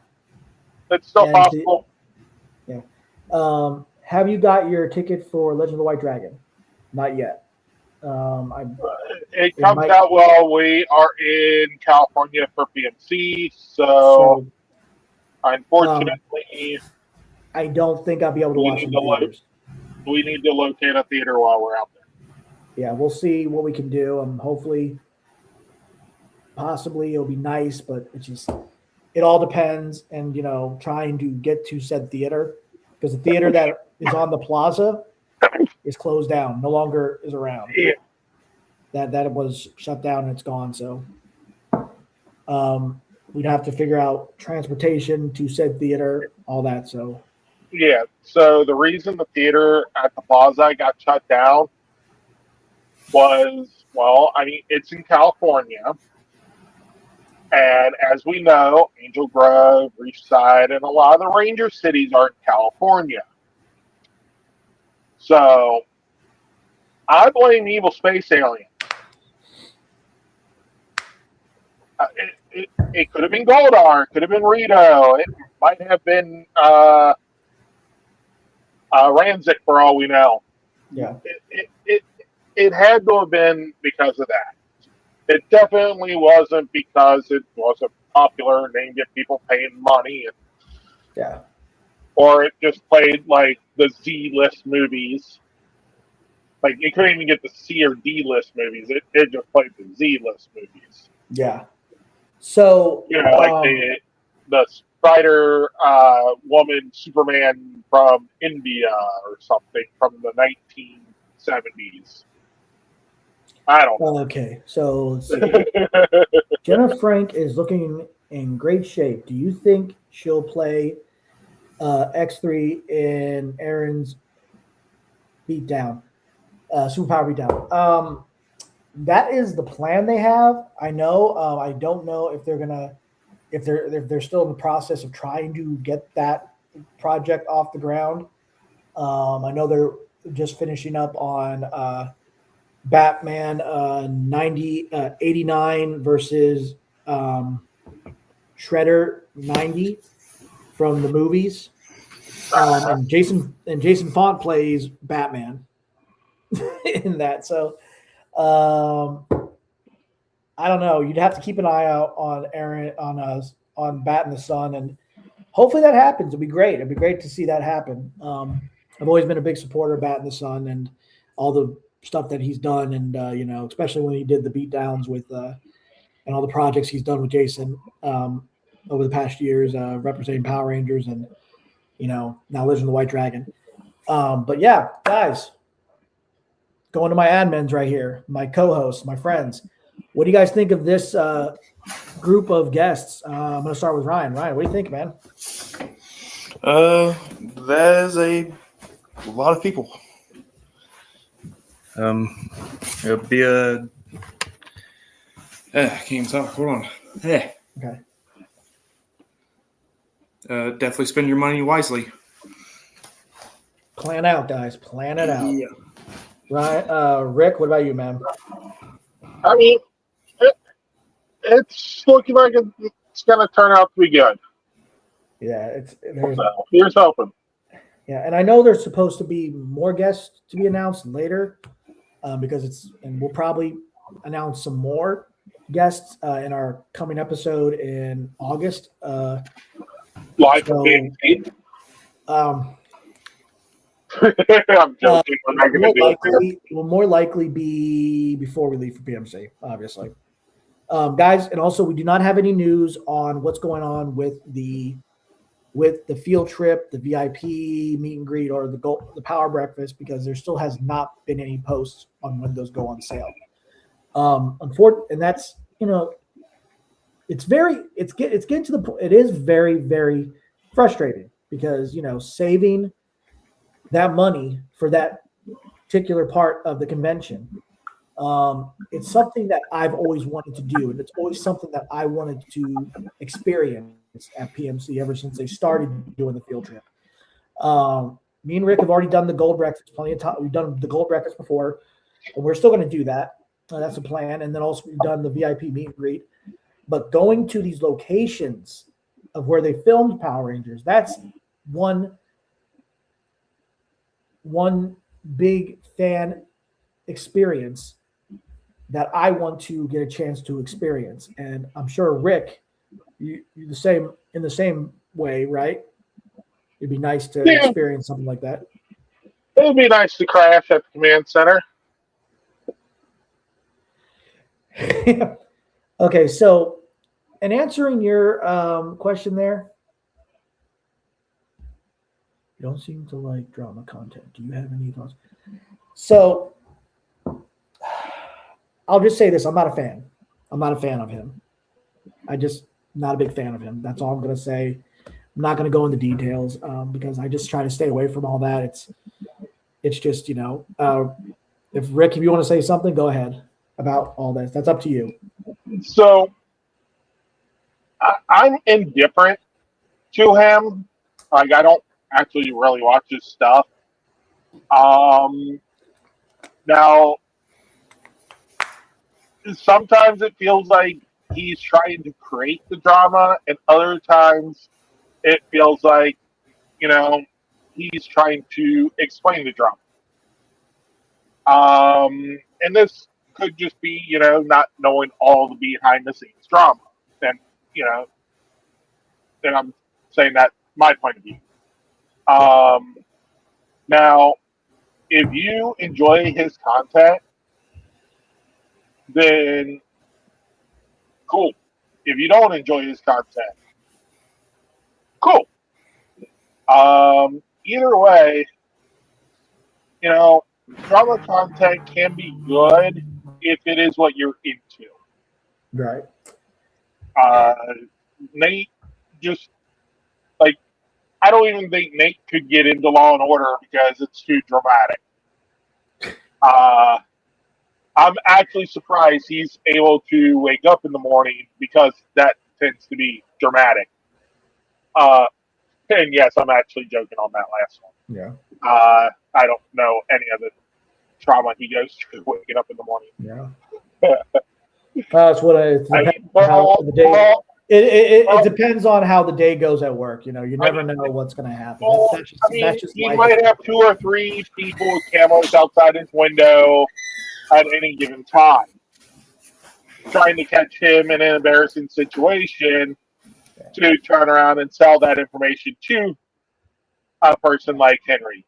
It's still And possible. Have you got your ticket for Legend of the White Dragon? Not yet. It comes out while we are in California for PMC, so unfortunately, I don't think I'll be able to watch it in theaters. We need to locate a theater while we're out there. Yeah, we'll see what we can do. Hopefully, possibly it'll be nice, but it all depends. And trying to get to said theater, because the theater that is on the plaza is closed down, no longer is around. Yeah. That was shut down and it's gone. So we'd have to figure out transportation to said theater, all that. So yeah. So the reason the theater at the plaza got shut down was, well, I mean, it's in California. And as we know, Angel Grove, Reefside, and a lot of the Ranger cities are in California. So I blame Evil Space Alien. It could have been Goldar, it could have been Rito, it might have been Ranzik for all we know. yeah. It had to have been because of that. It definitely wasn't because it wasn't popular and didn't get people paying money. Yeah. Or it just played like the Z list movies. Like it couldn't even get the C or D list movies. It just played the Z list movies. Yeah. So like the Spider Woman Superman from India or something from the 1970s. I don't know. Okay, so let's see. Jenna Frank is looking in great shape. Do you think she'll play X3 in Aaron's beatdown, superpower beatdown? That is the plan they have. I know. I don't know if they're still in the process of trying to get that project off the ground. I know they're just finishing up on Batman 89 versus Shredder 90 from the movies. And Jason Font plays Batman in that. So I don't know. You'd have to keep an eye out on Aaron on Bat in the Sun, and hopefully that happens. It'd be great. It'd be great to see that happen. I've always been a big supporter of Bat in the Sun and all the stuff that he's done, and especially when he did the beatdowns with and all the projects he's done with Jason over the past years, representing Power Rangers and now Legend of the White Dragon. But yeah, guys, going to my admins right here, my co-hosts, my friends. What do you guys think of this group of guests? I'm going to start with Ryan. Ryan, what do you think, man? That is a lot of people. It'll be I can't even talk. Hold on. Yeah. Okay. Definitely spend your money wisely. Plan out, guys. Plan it out. Yeah. Right, Rick. What about you, man? I mean, it's looking like it's going to turn out to be good. Yeah, So here's hoping. yeah, and I know there's supposed to be more guests to be announced later, because we'll probably announce some more guests in our coming episode in August. Live So, from BNC. Um, I'm joking. We're not going to do it here. will more likely be before we leave for PMC, obviously. Guys, and also we do not have any news on what's going on with the field trip, the VIP meet and greet, or the power breakfast, because there still has not been any posts on when those go on sale. Unfortunately, and that's it's getting to the point. It is very, very frustrating because saving that money for that particular part of the convention. It's something that I've always wanted to do, and it's always something that I wanted to experience at PMC ever since they started doing the field trip. Me and Rick have already done the gold breakfast plenty of time. We've done the gold breakfast before, and we're still going to do that. That's a plan. And then also we've done the VIP meet and greet. But going to these locations of where they filmed Power Rangers, that's one big fan experience that I want to get a chance to experience. And I'm sure Rick, you in the same way, right? It'd be nice to experience something like that. It would be nice to crash at the command center. Okay, so in answering your question there, you don't seem to like drama content. Do you have any thoughts? So I'll just say this. I'm not a fan. I'm not a fan of him. Not a big fan of him. That's all I'm going to say. I'm not going to go into details because I just try to stay away from all that. It's just, if Rick, if you want to say something, go ahead about all this. That's up to you. So I'm indifferent to him. Like, I don't actually really watch his stuff. Now, sometimes it feels like he's trying to create the drama, and other times it feels like, he's trying to explain the drama. And this could just be, not knowing all the behind the scenes drama. And, then I'm saying that my point of view. Now, if you enjoy his content, then cool. If you don't enjoy his content, cool. Either way, drama content can be good if it is what you're into. Right. Nate just, I don't even think Nate could get into Law and Order because it's too dramatic. I'm actually surprised he's able to wake up in the morning because that tends to be dramatic. And yes, I'm actually joking on that last one. Yeah. I don't know any of the trauma he goes through waking up in the morning. Yeah. That's what it depends on how the day goes at work. You never know what's going to happen. He might have 2 or 3 people with cameras outside his window at any given time, trying to catch him in an embarrassing situation to turn around and sell that information to a person like Henry.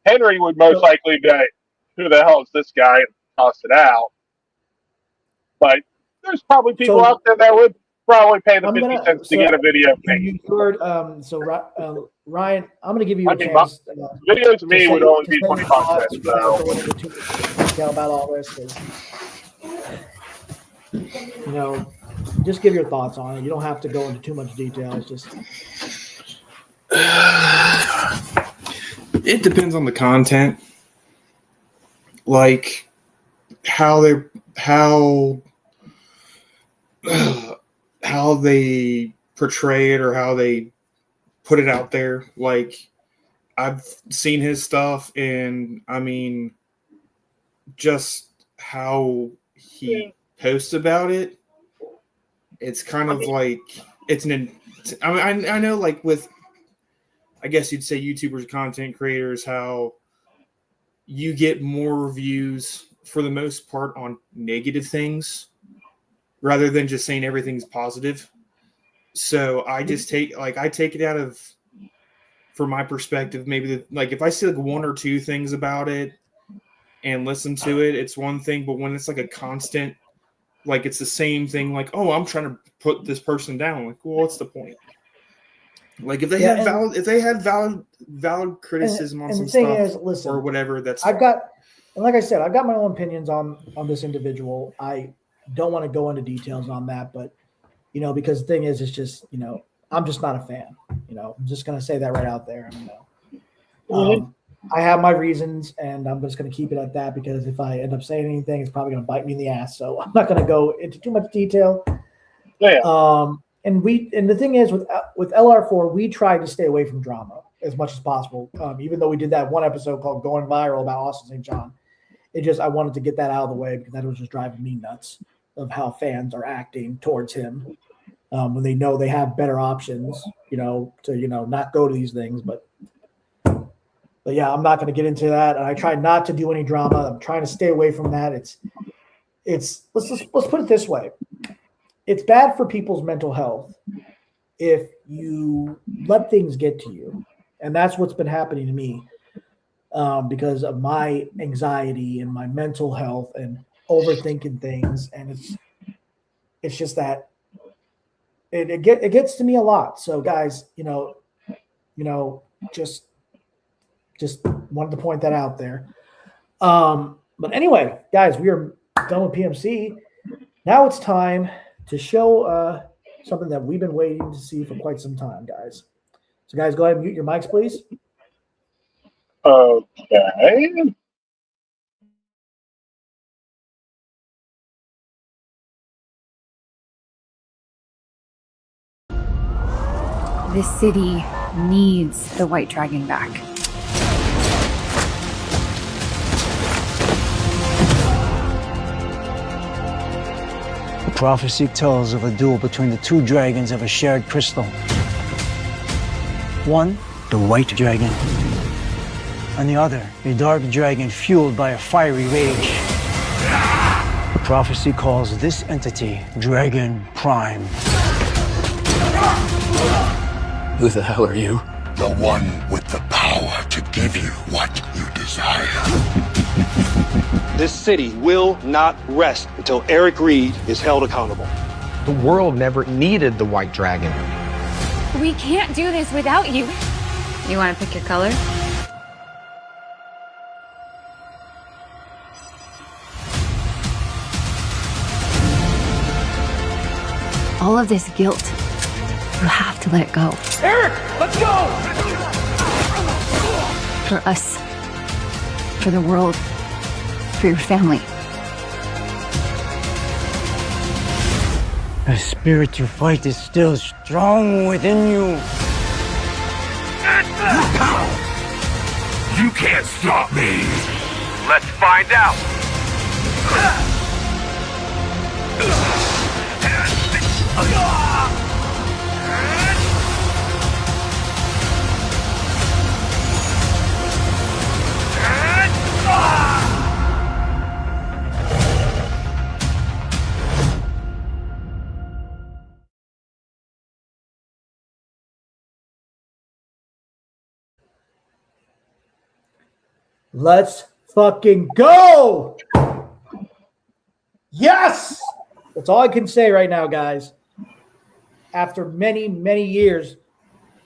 Henry would most likely be like, who the hell is this guy? And toss it out. But there's probably people out there that would probably pay the 50 cents to get a video. You heard, Ryan, I'm going to give you a chance. Videos of me would only be 25 cents. Detail about all this. Just give your thoughts on it. You don't have to go into too much detail. It's just. It depends on the content. Like how they portray it or how they put it out there. Like I've seen his stuff, and I mean, just how he posts about it. It's kind of like it's an. I mean, I know, like with, I guess you'd say YouTubers, content creators, how you get more views for the most part on negative things rather than just saying everything's positive. So I just take it out of, from my perspective, maybe like if I see like one or two things about it and listen to it, it's one thing. But when it's like a constant, like it's the same thing, like, oh, I'm trying to put this person down. Like, well, what's the point? Like if they had valid criticism on some stuff or whatever, that's I've got, and like I said, I've got my own opinions on this individual. I don't want to go into details on that, but because the thing is, it's just I'm just not a fan. I'm just gonna say that right out there. I have my reasons, and I'm just gonna keep it at that because if I end up saying anything, it's probably gonna bite me in the ass. So I'm not gonna go into too much detail. Yeah. And the thing is with LR4, we tried to stay away from drama as much as possible. Even though we did that one episode called "Going Viral" about Austin St. John, I wanted to get that out of the way because that was just driving me nuts of how fans are acting towards him when they know they have better options, to not go to these things. But yeah, I'm not going to get into that. And I try not to do any drama. I'm trying to stay away from that. Let's put it this way. It's bad for people's mental health if you let things get to you. And that's what's been happening to me because of my anxiety and my mental health and overthinking things. And it's just that it gets to me a lot. So guys, just wanted to point that out there. But anyway, guys, we are done with PMC. Now it's time to show something that we've been waiting to see for quite some time, guys. So guys, go ahead and mute your mics, please. Okay. This city needs the White Dragon back. The prophecy tells of a duel between the two dragons of a shared crystal. One, the white dragon, and the other, a dark dragon fueled by a fiery rage. The prophecy calls this entity Dragon Prime. Who the hell are you? The one with the power to give you what you desire. This city will not rest until Eric Reed is held accountable. The world never needed the White Dragon. We can't do this without you. You want to pick your color? All of this guilt, you have to let it go. Eric, let's go! For us, for the world, for your family. The spirit to fight is still strong within you. You can't stop me. Let's find out. Let's fucking go. Yes. That's all I can say right now, guys. After many, many years,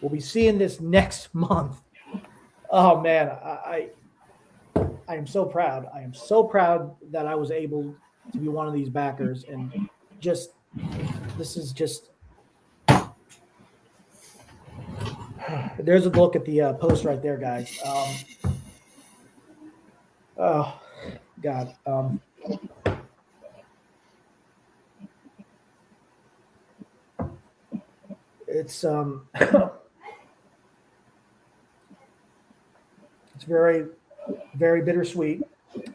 we'll be seeing this next month. Oh, man. I am so proud. I am so proud that I was able to be one of these backers. And this is just. There's a look at the post right there, guys. Oh, God. It's very, very bittersweet,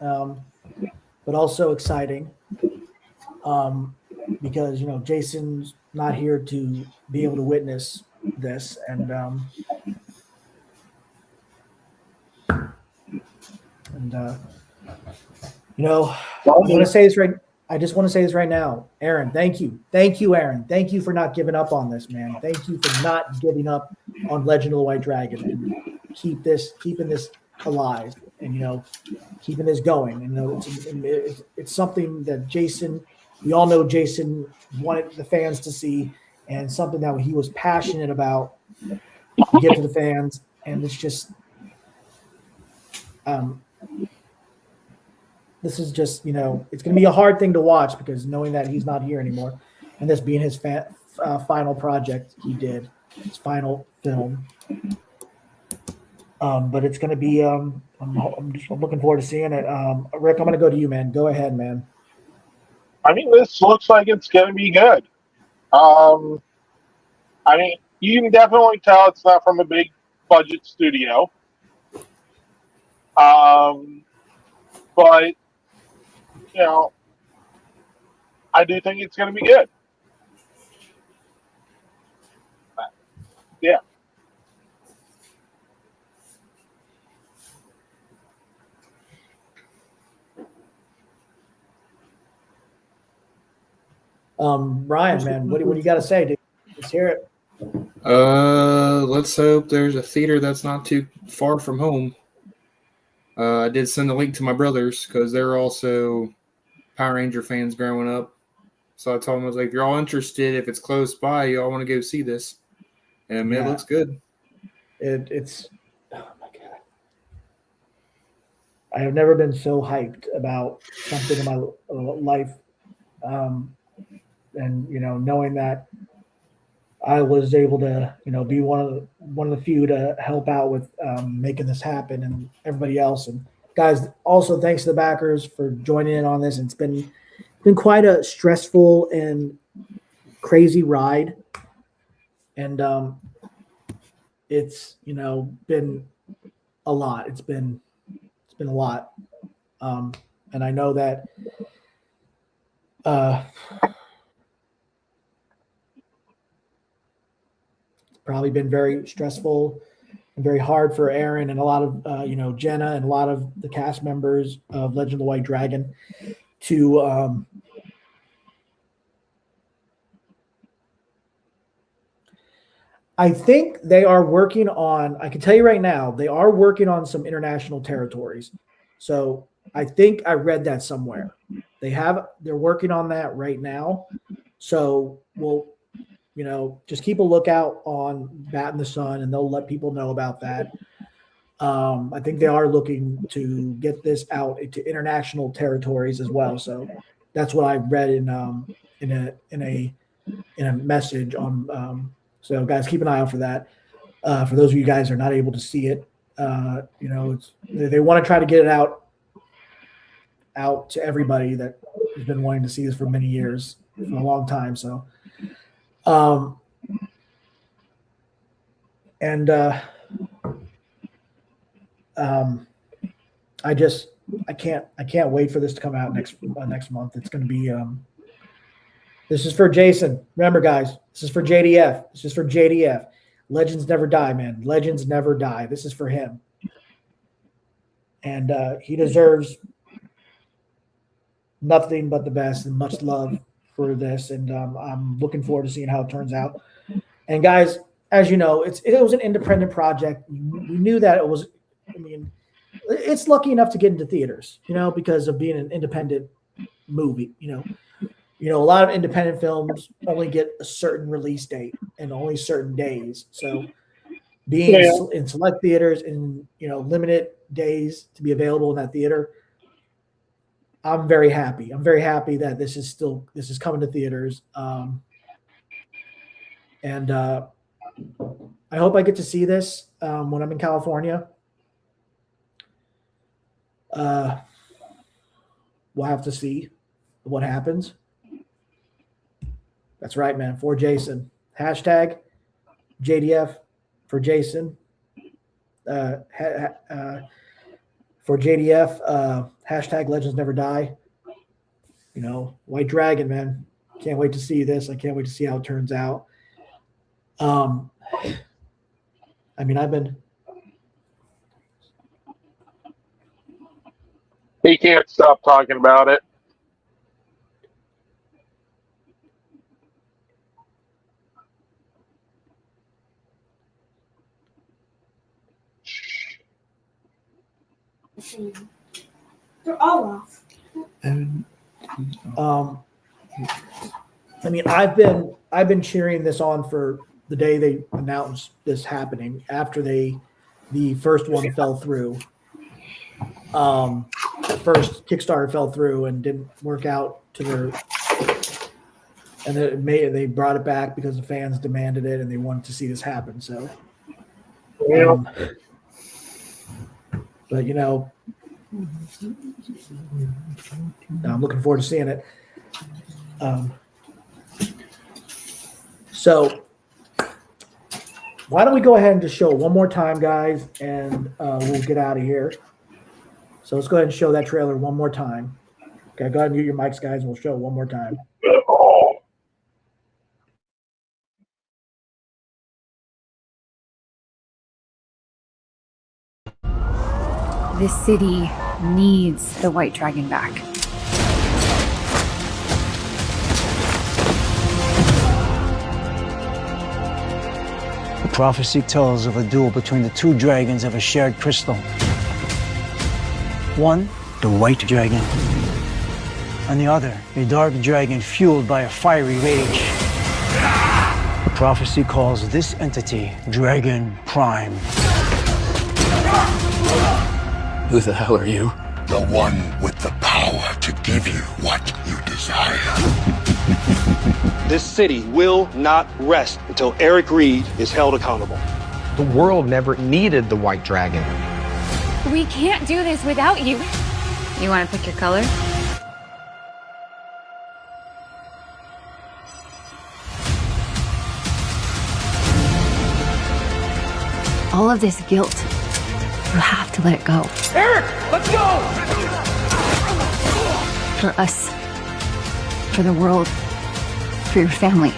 but also exciting. Because Jason's not here to be able to witness this, and I want to say this right. I just want to say this right now, Aaron. Thank you, Aaron. Thank you for not giving up on this, man. Thank you for not giving up on Legend of the White Dragon and keeping this alive, and keeping this going. And it's something that Jason. We all know Jason wanted the fans to see, and something that he was passionate about to give to the fans. And it's just, this is just, it's going to be a hard thing to watch because knowing that he's not here anymore, and this being his final project he did, his final film. But it's going to be, I'm looking forward to seeing it. Rick, I'm going to go to you, man. Go ahead, man. I mean, this looks like it's going to be good. I mean, you can definitely tell it's not from a big budget studio. But, I do think it's going to be good. Yeah. Ryan, man, what do you got to say, dude? Let's hear it. Let's hope there's a theater that's not too far from home. I did send a link to my brothers because they're also Power Ranger fans growing up. So I told them, I was like, if you're all interested, if it's close by, you all want to go see this. And it looks good. It's oh my God. I have never been so hyped about something in my life. And knowing that I was able to be one of the few to help out with making this happen, and everybody else. And guys, also thanks to the backers for joining in on this. It's been quite a stressful and crazy ride, and it's been a lot. It's been a lot, and I know that probably been very stressful and very hard for Aaron and a lot of Jenna and a lot of the cast members of Legend of the White Dragon to I think they are working on, I can tell you right now, they are working on some international territories. So I think I read that somewhere. They're working on that right now. So we'll just keep a lookout on Bat in the Sun, and they'll let people know about that. I think they are looking to get this out into international territories as well. So that's what I read in a message on. So guys, keep an eye out for that. For those of you guys who are not able to see it, they want to try to get it out to everybody that has been wanting to see this for many years, for a long time. So. I can't wait for this to come out next month. It's going to be, this is for Jason. Remember guys, this is for JDF. This is for JDF. Legends never die, man. Legends never die. This is for him. And, he deserves nothing but the best and much love for this, and I'm looking forward to seeing how it turns out. And guys, as you know, it was an independent project. We knew that it was. I mean, it's lucky enough to get into theaters, because of being an independent movie. A lot of independent films only get a certain release date and only certain days. So being in select theaters and limited days to be available in that theater, I'm very happy. I'm very happy that this is coming to theaters. And I hope I get to see this when I'm in California. We'll have to see what happens. That's right, man. For Jason. Hashtag JDF for Jason. for JDF, hashtag Legends Never Die. You know, White Dragon, man. Can't wait to see this. I can't wait to see how it turns out. I mean, He can't stop talking about it. They're all off. I mean, I've been cheering this on for the day they announced this happening after the first one fell through. First Kickstarter fell through and didn't work out to their, and they brought it back because the fans demanded it and they wanted to see this happen. So, but you know, I'm looking forward to seeing it. So why don't we go ahead and just show it one more time, guys, and we'll get out of here. So let's go ahead and show that trailer one more time. Okay, go ahead and mute your mics, guys, and we'll show it one more time. This city needs the White Dragon back. The prophecy tells of a duel between the two dragons of a shared crystal. One, the White Dragon, and the other, a dark dragon fueled by a fiery rage. The prophecy calls this entity Dragon Prime. Who the hell are you? The one with the power to give you what you desire. This city will not rest until Eric Reed is held accountable. The world never needed the White Dragon. We can't do this without you. You want to pick your color? All of this guilt, you have to let it go. Eric, let's go! For us, for the world, for your family.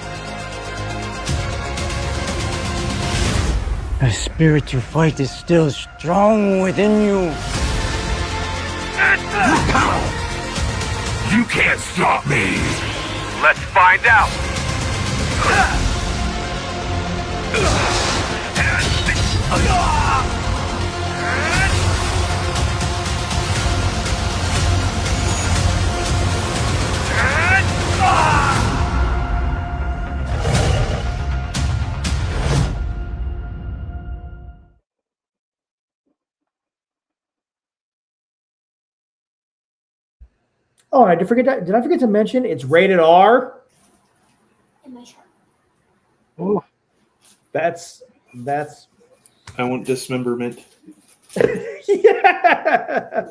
The spirit to fight is still strong within you. You can't stop me. Let's find out. Oh, I did I forget to mention it's rated R? In my shirt. Ooh. That's I want dismemberment. yeah.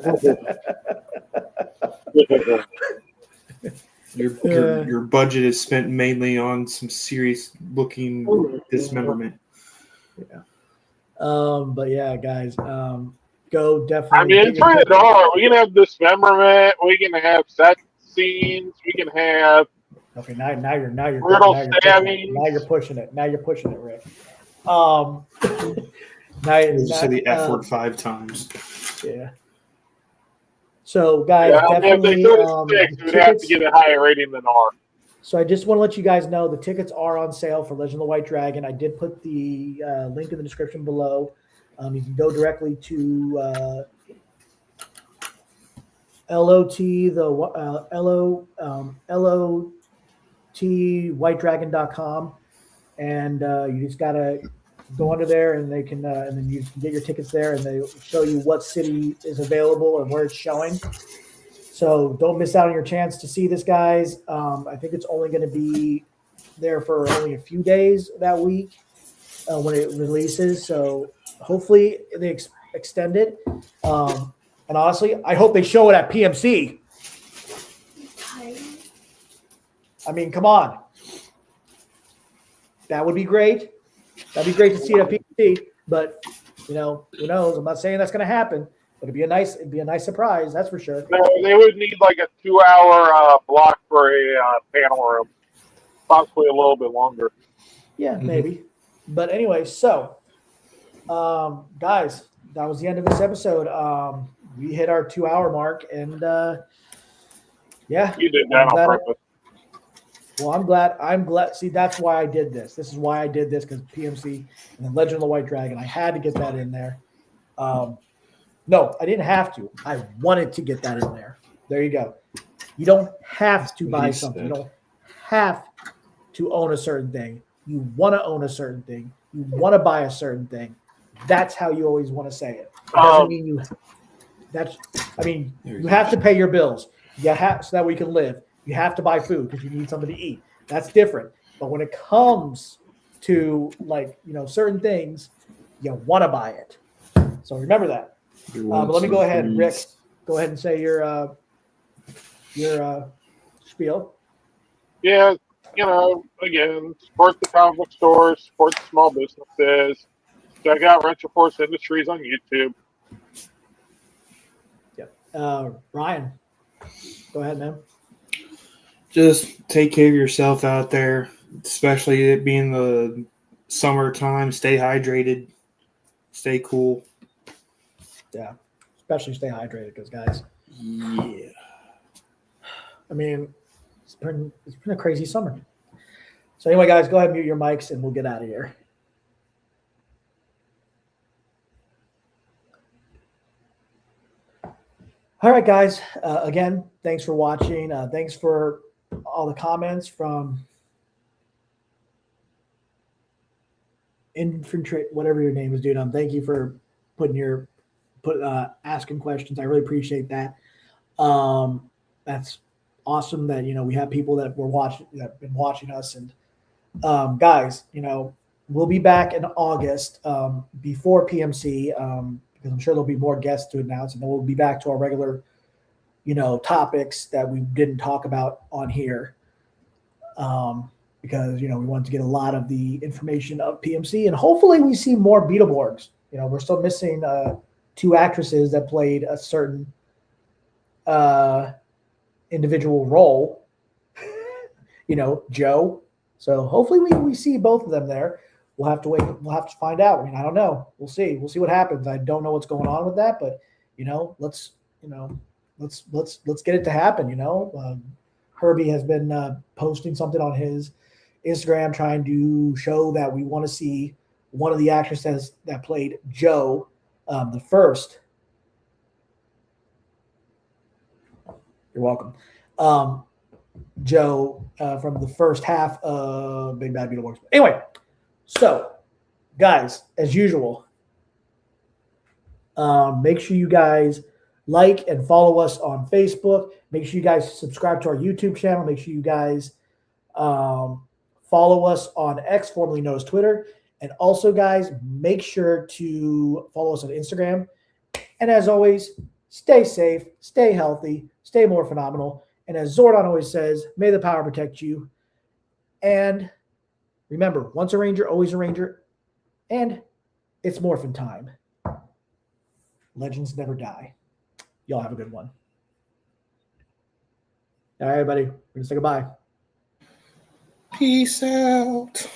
Your budget is spent mainly on some serious looking dismemberment. Yeah. But yeah, guys, go definitely. I mean, it's rated R. We can have dismemberment. We can have sex scenes. We can have. Okay, now you're pushing it. Now you're pushing it, Rick. Now You said the F word 5 times. Yeah. So, guys, Yeah, definitely. We'd have to get a higher rating than R. So I just want to let you guys know the tickets are on sale for Legend of the White Dragon. I did put the link in the description below. You can go directly to LOTWhitedragon.com, and you just gotta go under there, and they can, and then you can get your tickets there, and they show you what city is available and where it's showing. So don't miss out on your chance to see this, guys. I think it's only going to be there for only a few days that week when it releases. So hopefully they extend it. And honestly, I hope they show it at PMC. I mean, come on. That would be great. That'd be great to see it at PMC. But you know, who knows? I'm not saying that's going to happen, but it'd be a nice surprise. That's for sure. No, they would need like a 2-hour block for a panel room, possibly a little bit longer. Yeah, maybe. But anyway, so guys, that was the end of this episode. We hit our 2-hour mark, and yeah, You did that on purpose. Well, I'm glad. See, that's why I did this. This is why I did this, because PMC and the Legend of the White Dragon. I had to get that in there. No, I didn't have to. I wanted to get that in there. There you go. You don't have to buy something. You don't have to own a certain thing. You want to own a certain thing. You want to buy a certain thing. That's how you always want to say it. It doesn't mean you. You have to pay your bills. You have so that we can live. You have to buy food because you need something to eat. That's different. But when it comes to certain things, you want to buy it. So remember that. But let me go ahead, Rick. Go ahead and say your spiel. Yeah, again, support the comic book stores, support the small businesses. Check out Retroforce Industries on YouTube. Yeah. Ryan, go ahead, man. Just take care of yourself out there, especially it being the summertime. Stay hydrated. Stay cool. Yeah. Especially stay hydrated, because guys. Yeah. I mean, it's been a crazy summer. So anyway, guys, go ahead and mute your mics and we'll get out of here. All right, guys. Again, thanks for watching. Thanks for all the comments from Infantry, whatever your name is, dude. Thank you for asking questions. I really appreciate that. That's awesome that we have people that have been watching us, and guys, we'll be back in August before PMC because I'm sure there'll be more guests to announce, and then we'll be back to our regular topics that we didn't talk about on here because we want to get a lot of the information of PMC, and hopefully we see more Beetleborgs. We're still missing 2 actresses that played a certain individual role, Joe. So hopefully we see both of them there. We'll have to wait. We'll have to find out. I mean, I don't know. We'll see. We'll see what happens. I don't know what's going on with that, but let's get it to happen. Herbie has been posting something on his Instagram trying to show that we want to see one of the actresses that played Joe, the first. You're welcome. Joe from the first half of Big Bad Beetleborgs. Anyway, so guys, as usual, make sure you guys like and follow us on Facebook. Make sure you guys subscribe to our YouTube channel. Make sure you guys follow us on X, formerly known as Twitter. And also, guys, make sure to follow us on Instagram. And as always, stay safe, stay healthy, stay more phenomenal. And as Zordon always says, may the power protect you. And remember, once a Ranger, always a Ranger. And it's Morphin time. Legends never die. Y'all have a good one. All right, everybody. We're going to say goodbye. Peace out.